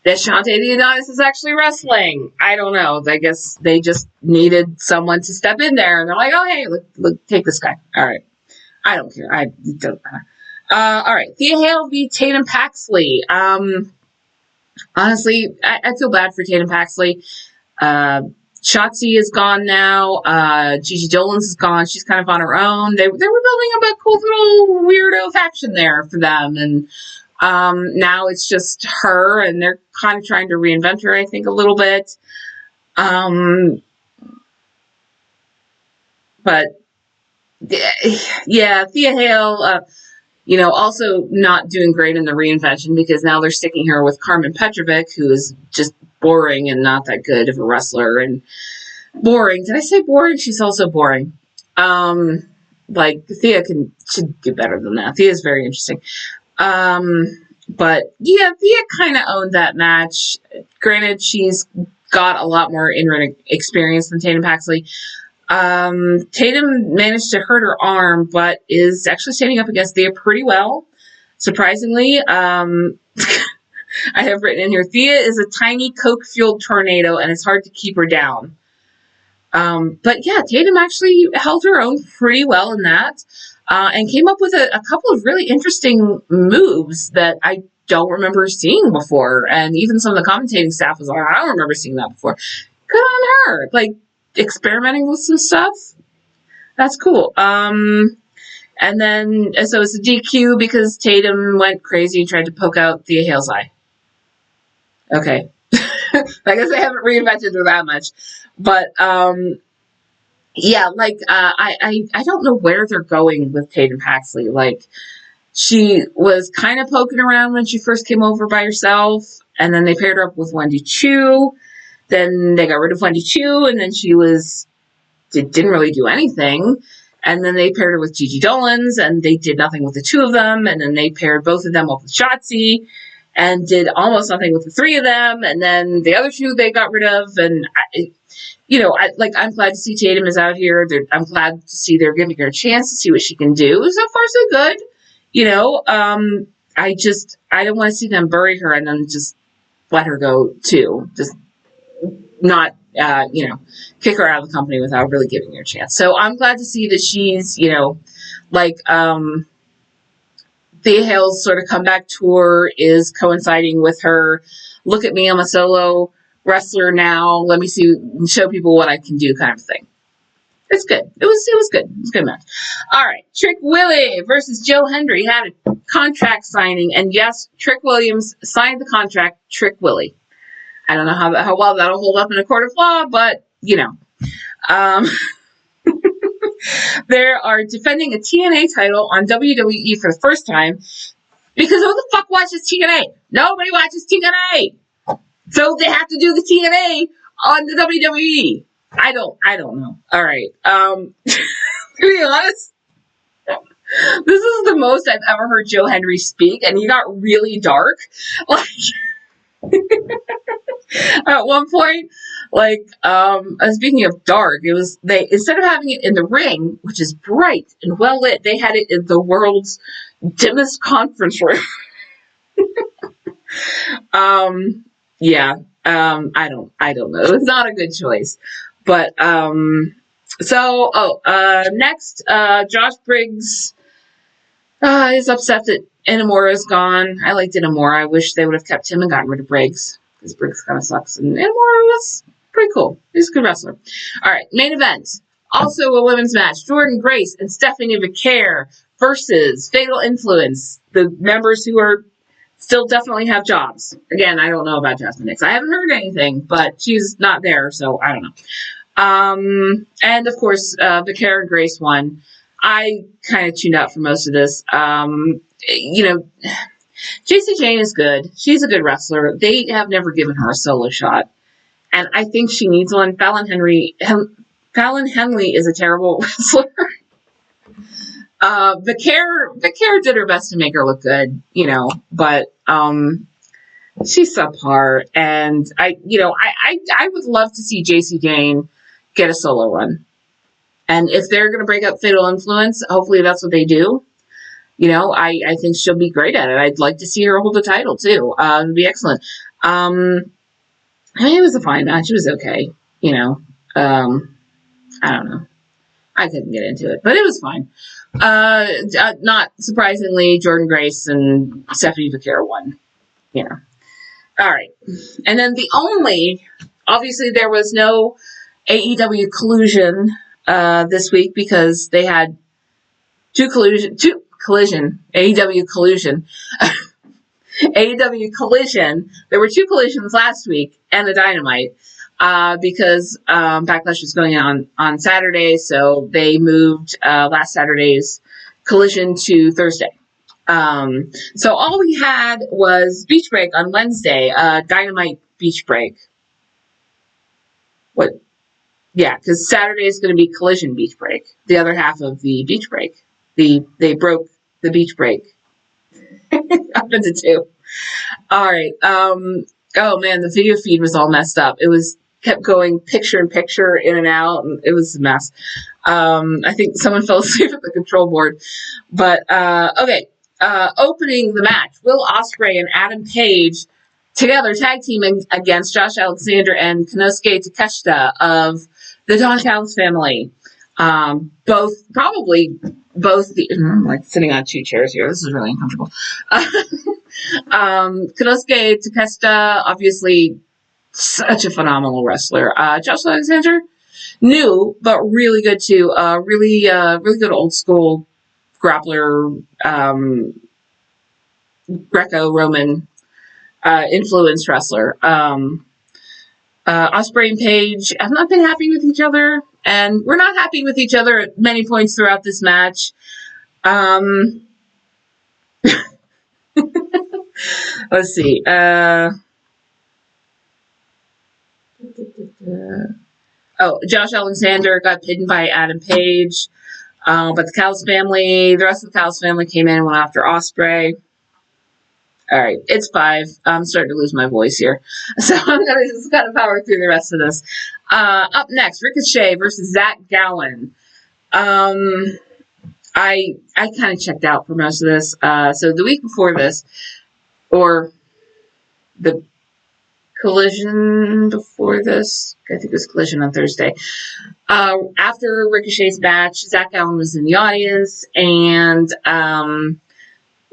Ashante the Adonis is actually wrestling. I don't know. I guess they just needed someone to step in there, and they're like, "Oh, hey, look, take this guy." All right, I don't care. It doesn't matter. All right, Thea Hale v. Tatum Paxley. Honestly, I feel bad for Tatum Paxley. Shotzi is gone now. Gigi Dolan's is gone. She's kind of on her own. They were building up a cool little weirdo faction there for them, and now it's just her, and they're kind of trying to reinvent her, I think, a little bit. But yeah, Thea Hale, also not doing great in the reinvention, because now they're sticking her with Carmen Petrovic, who is just boring and not that good of a wrestler. And boring. Did I say boring? She's also boring. Thea should do better than that. Thea's very interesting. But yeah, Thea kind of owned that match. Granted, she's got a lot more in-ring experience than Tatum Paxley. Tatum managed to hurt her arm, but is actually standing up against Thea pretty well, surprisingly. I have written in here, Thea is a tiny coke-fueled tornado, and it's hard to keep her down. But yeah, Tatum actually held her own pretty well in that, and came up with a couple of really interesting moves that I don't remember seeing before. And even some of the commentating staff was like, I don't remember seeing that before. Good on her. Like, experimenting with some stuff. That's cool. And then, so it's a DQ because Tatum went crazy and tried to poke out Thea Hale's eye. Okay. I guess I haven't reinvented her that much. But, yeah, I don't know where they're going with Tatum Paxley. Like, she was kind of poking around when she first came over by herself, and then they paired her up with Wendy Chu. Then they got rid of Wendy Chu, and then she didn't really do anything. And then they paired her with Gigi Dolan's, and they did nothing with the two of them. And then they paired both of them up with Shotzi, and did almost nothing with the three of them. And then the other two they got rid of. And I'm glad to see Tatum is out here. I'm glad to see they're giving her a chance to see what she can do. So far, so good. I don't want to see them bury her and then just let her go too. Just not, kick her out of the company without really giving her a chance. So I'm glad to see that she's, Thea Hale's sort of comeback tour is coinciding with her, look at me, I'm a solo wrestler now, let me show people what I can do kind of thing. It's good. It was good. It was a good match. All right. Trick Willie versus Joe Hendry had a contract signing, and yes, Trick Williams signed the contract, Trick Willie. I don't know how well that'll hold up in a court of law, but, they are defending a TNA title on WWE for the first time, because who the fuck watches TNA? Nobody watches TNA. So they have to do the TNA on the WWE. I don't know. All right. To be honest, this is the most I've ever heard Joe Hendry speak, and he got really dark. Like, at one point, speaking of dark, it was instead of having it in the ring, which is bright and well lit, they had it in the world's dimmest conference room. I don't know. It's not a good choice. But next, Josh Briggs is upset that Inamura is gone. I liked Inamura. I wish they would have kept him and gotten rid of Briggs, because Briggs kind of sucks, and Inamura was pretty cool. He's a good wrestler. All right, main event. Also a women's match. Jordan Grace and Stephanie Vicaire versus Fatal Influence, the members who are still definitely have jobs. Again, I don't know about Jasmine Nix. I haven't heard anything, but she's not there, so I don't know. And of course, Vicaire and Grace won. I kind of tuned out for most of this. JC Jane is good. She's a good wrestler. They have never given her a solo shot, and I think she needs one. Fallon Henley is a terrible wrestler. Vicaire did her best to make her look good, but she's subpar, and I would love to see JC Jane get a solo run. And if they're going to break up Fatal Influence, hopefully that's what they do. I think she'll be great at it. I'd like to see her hold the title too. It'd be excellent. It was a fine match. It was okay. I don't know. I couldn't get into it, but it was fine. Not surprisingly, Jordan Grace and Stephanie Vicaire won. All right. And then obviously there was no AEW Collusion this week because they had two collision. AEW Collusion. AEW Collision. There were two collisions last week and a Dynamite because Backlash was going on Saturday, so they moved last Saturday's Collision to Thursday. So all we had was Beach Break on Wednesday, Dynamite Beach Break. What? Yeah, because Saturday is going to be Collision Beach Break, the other half of the Beach Break. They broke the Beach Break up into two. All right. Oh man, the video feed was all messed up. It kept going picture in picture, in and out, and it was a mess. I think someone fell asleep at the control board. But okay. Opening the match, Will Ospreay and Adam Page together tag teaming against Josh Alexander and Konosuke Takeshita of the Don Callis family. Both. I'm like sitting on two chairs here. This is really uncomfortable. Konosuke Takeshita, obviously such a phenomenal wrestler. Josh Alexander, new but really good too. Really good old school grappler, Greco-Roman influenced wrestler. Ospreay and Page have not been happy with each other, and we're not happy with each other at many points throughout this match. Let's see. Josh Alexander got pinned by Adam Page, but the rest of the Callis family came in and went after Ospreay. All right, it's 5. I'm starting to lose my voice here, so I'm gonna just kind of power through the rest of this. Up next, Ricochet versus Zach Gowen. I kind of checked out for most of this. So the week before this, or the Collision before this, I think it was Collision on Thursday. After Ricochet's match, Zach Gowen was in the audience and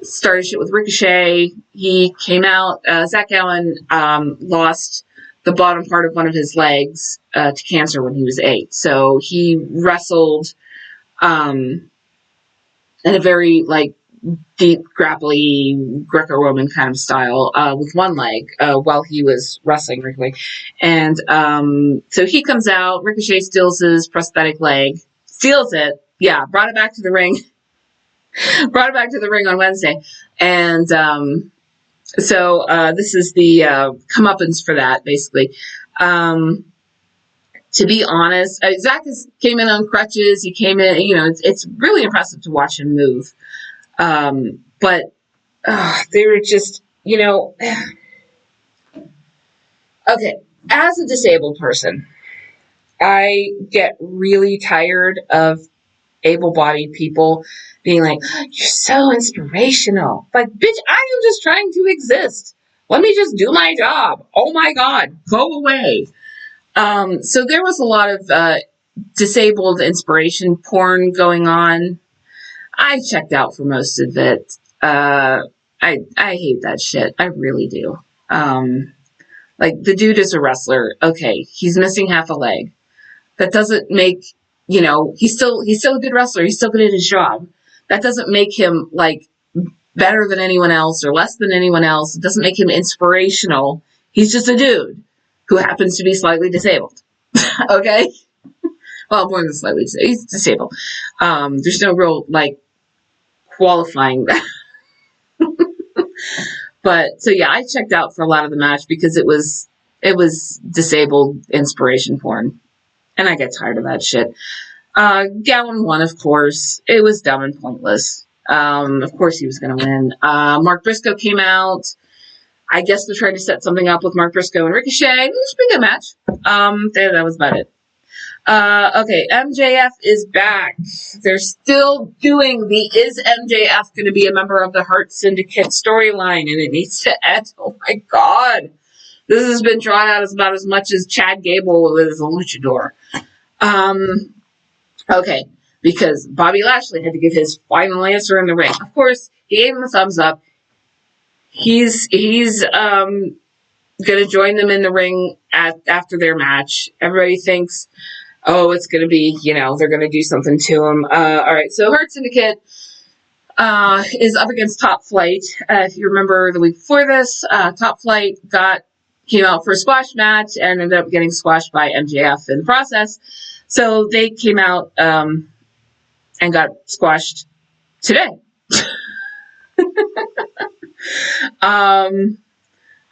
started shit with Ricochet. He came out. Zach Gowen lost the bottom part of one of his legs to cancer when he was 8. So he wrestled in a very deep, grapply, Greco-Roman kind of style with one leg while he was wrestling Ricochet. And so he comes out. Ricochet steals his prosthetic leg. Steals it. Yeah, brought it back to the ring. Brought it back to the ring on Wednesday. And so this is the comeuppance for that, basically. To be honest, Zach came in on crutches. He came in, it's really impressive to watch him move. But they were just, okay, as a disabled person, I get really tired of able-bodied people being like, you're so inspirational. Like, bitch, I am just trying to exist. Let me just do my job. Oh my God, go away. So there was a lot of disabled inspiration porn going on. I checked out for most of it. I hate that shit. I really do. The dude is a wrestler. Okay, he's missing half a leg. That doesn't make, he's still a good wrestler. He's still good at his job. That doesn't make him better than anyone else or less than anyone else. It doesn't make him inspirational. He's just a dude who happens to be slightly disabled. Okay? Well, more than slightly disabled. He's disabled. There's no real, qualifying that. But, so yeah, I checked out for a lot of the match because it was disabled inspiration porn. And I get tired of that shit. Gowen won, of course. It was dumb and pointless. Of course he was going to win. Mark Briscoe came out. I guess they're trying to set something up with Mark Briscoe and Ricochet. It was a pretty good match. That was about it. Okay, MJF is back. They're still doing the is MJF going to be a member of the Heart Syndicate storyline, and it needs to end. Oh my God. This has been drawn out about as much as Chad Gable is a luchador. Okay, because Bobby Lashley had to give his final answer in the ring. Of course, he gave him a thumbs up. He's going to join them in the ring after their match. Everybody thinks, oh, it's going to be, they're going to do something to them. All right, so Hurt Syndicate is up against Top Flight. If you remember the week before this, Top Flight came out for a squash match and ended up getting squashed by MJF in the process. So they came out and got squashed today.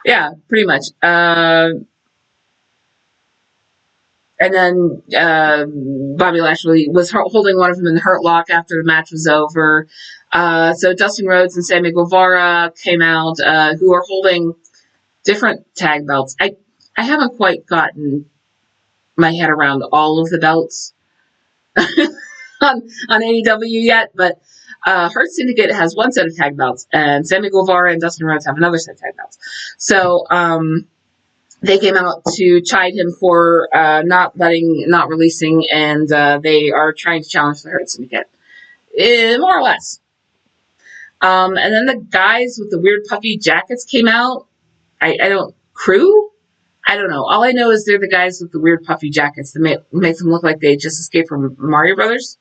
Yeah, pretty much. And then Bobby Lashley was holding one of them in the Hurt Lock after the match was over. So Dustin Rhodes and Sammy Guevara came out, who are holding different tag belts. I haven't quite gotten my head around all of the belts on AEW yet, but Hurt Syndicate has one set of tag belts, and Sammy Guevara and Dustin Rhodes have another set of tag belts. So they came out to chide him for not releasing, and they are trying to challenge the Hurt Syndicate, more or less. And then the guys with the weird puffy jackets came out. I don't know. All I know is they're the guys with the weird puffy jackets that make them look like they just escaped from Mario Brothers.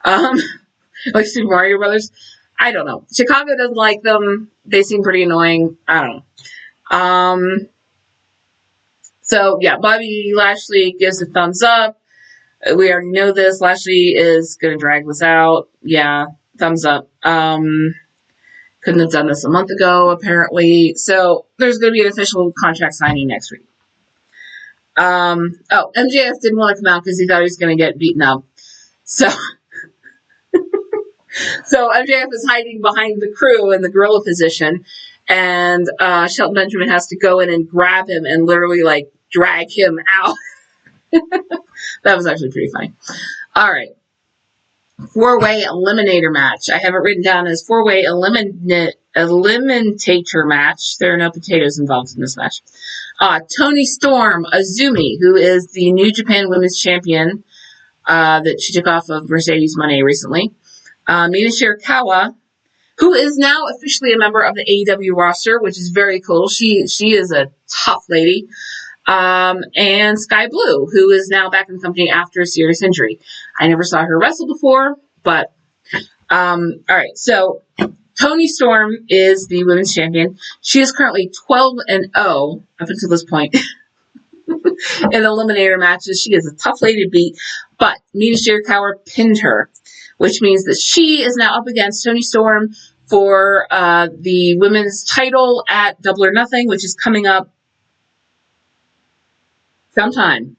Like Super Mario Brothers. I don't know. Chicago doesn't like them. They seem pretty annoying. I don't know. So, yeah, Bobby Lashley gives a thumbs up. We already know this. Lashley is going to drag this out. Yeah, thumbs up. Couldn't have done this a month ago, apparently. So, there's going to be an official contract signing next week. MJF didn't want to come out because he thought he was going to get beaten up. So MJF is hiding behind the crew in the gorilla position, and Shelton Benjamin has to go in and grab him and literally, drag him out. That was actually pretty funny. All right. 4-way eliminator match. I have it written down as 4-way eliminator match. There are no potatoes involved in this match. Toni Storm, Azumi, who is the New Japan Women's Champion that she took off of Mercedes Moné recently. Mina Shirakawa, who is now officially a member of the AEW roster, which is very cool. She is a tough lady. And Sky Blue, who is now back in the company after a serious injury. I never saw her wrestle before, but all right. So Toni Storm is the women's champion. She is currently 12-0 up until this point in eliminator matches. She is a tough lady to beat, but Mina Shirakawa pinned her, which means that she is now up against Toni Storm for the women's title at Double or Nothing, which is coming up sometime.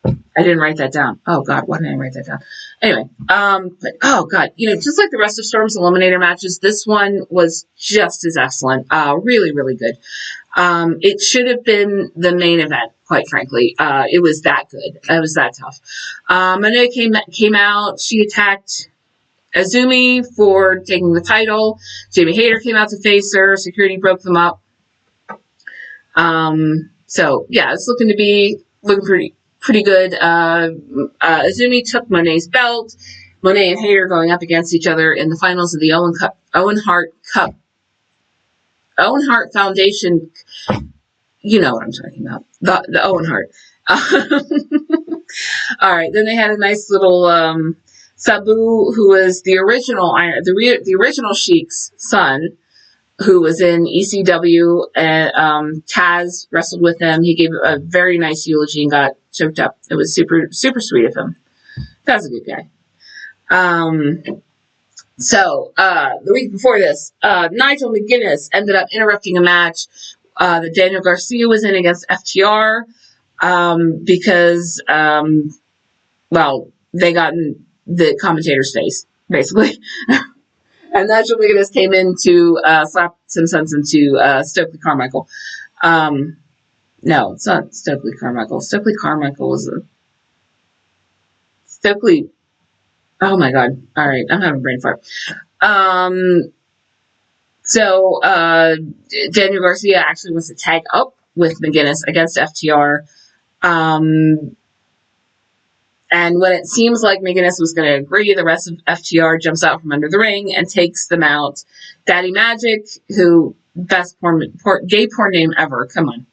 I didn't write that down. Oh, God, why didn't I write that down? Anyway, but, oh, God, just like the rest of Storm's eliminator matches, this one was just as excellent. Really, really good. It should have been the main event, quite frankly. It was that good. It was that tough. Moné came out. She attacked Azumi for taking the title. Jamie Hayter came out to face her. Security broke them up. So, yeah, it's looking pretty good. Azumi took Moné's belt. Moné and Hayter going up against each other in the finals of the Owen Hart Foundation. You know what I'm talking about. The Owen Hart. All right. Then they had a nice little Sabu, who was the original Sheik's son, who was in ECW, and Taz wrestled with him. He gave a very nice eulogy and got choked up. It was super, super sweet of him. That was a good guy. So the week before this, Nigel McGuinness ended up interrupting a match that Daniel Garcia was in against FTR because, they got in the commentator's face, basically. And Nigel McGuinness came in to slap some sense into Stokely Carmichael. No, it's not Stokely Carmichael. Stokely Carmichael was Stokely. Oh my God! All right, I'm having a brain fart. So Daniel Garcia actually wants to tag up with McGuinness against FTR. And when it seems like McGuinness was going to agree, the rest of FTR jumps out from under the ring and takes them out. Daddy Magic, who best gay porn name ever. Come on.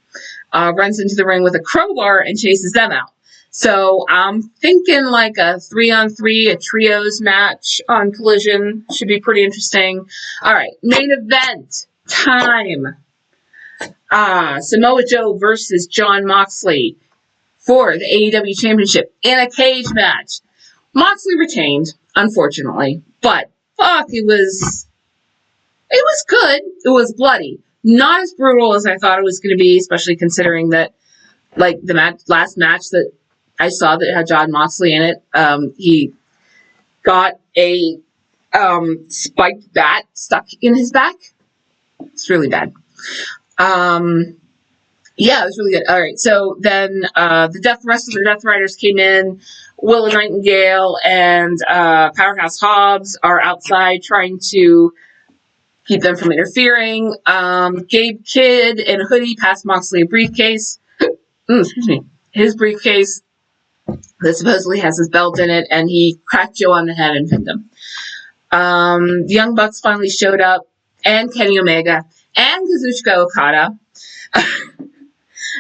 runs into the ring with a crowbar and chases them out. So I'm thinking like a 3-on-3, a trios match on Collision. Should be pretty interesting. All right, main event time. Samoa Joe versus Jon Moxley for the AEW Championship in a cage match. Moxley retained, unfortunately, but fuck, it was good. It was bloody. Not as brutal as I thought it was going to be, especially considering that, like, the last match that I saw that had Jon Moxley in it, he got a spiked bat stuck in his back. It's really bad. Yeah, it was really good. All right, so then the rest of the Death Riders came in. Willow Nightingale and Powerhouse Hobbs are outside trying to keep them from interfering. Gabe Kidd and Hoodie passed Moxley a briefcase. Excuse me. His briefcase that supposedly has his belt in it, and he cracked Joe on the head and pinned him. The Young Bucks finally showed up, and Kenny Omega, and Kazuchika Okada.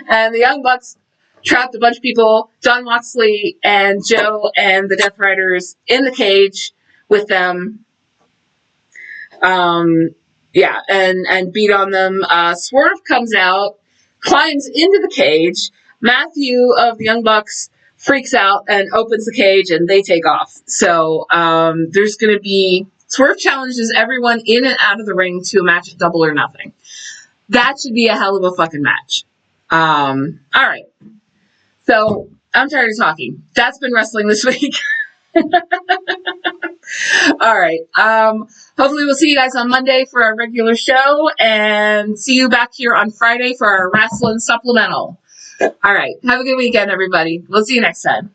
And the Young Bucks trapped a bunch of people, Jon Moxley and Joe and the Death Riders, in the cage with them. Yeah, and beat on them. Swerve comes out, climbs into the cage. Matthew of the Young Bucks freaks out and opens the cage, and they take off. So there's going to be... Swerve challenges everyone in and out of the ring to a match of Double or Nothing. That should be a hell of a fucking match. All right. So I'm tired of talking. That's been wrestling this week. All right. Hopefully we'll see you guys on Monday for our regular show, and see you back here on Friday for our Wrasslin Supplemental. All right. Have a good weekend, everybody. We'll see you next time.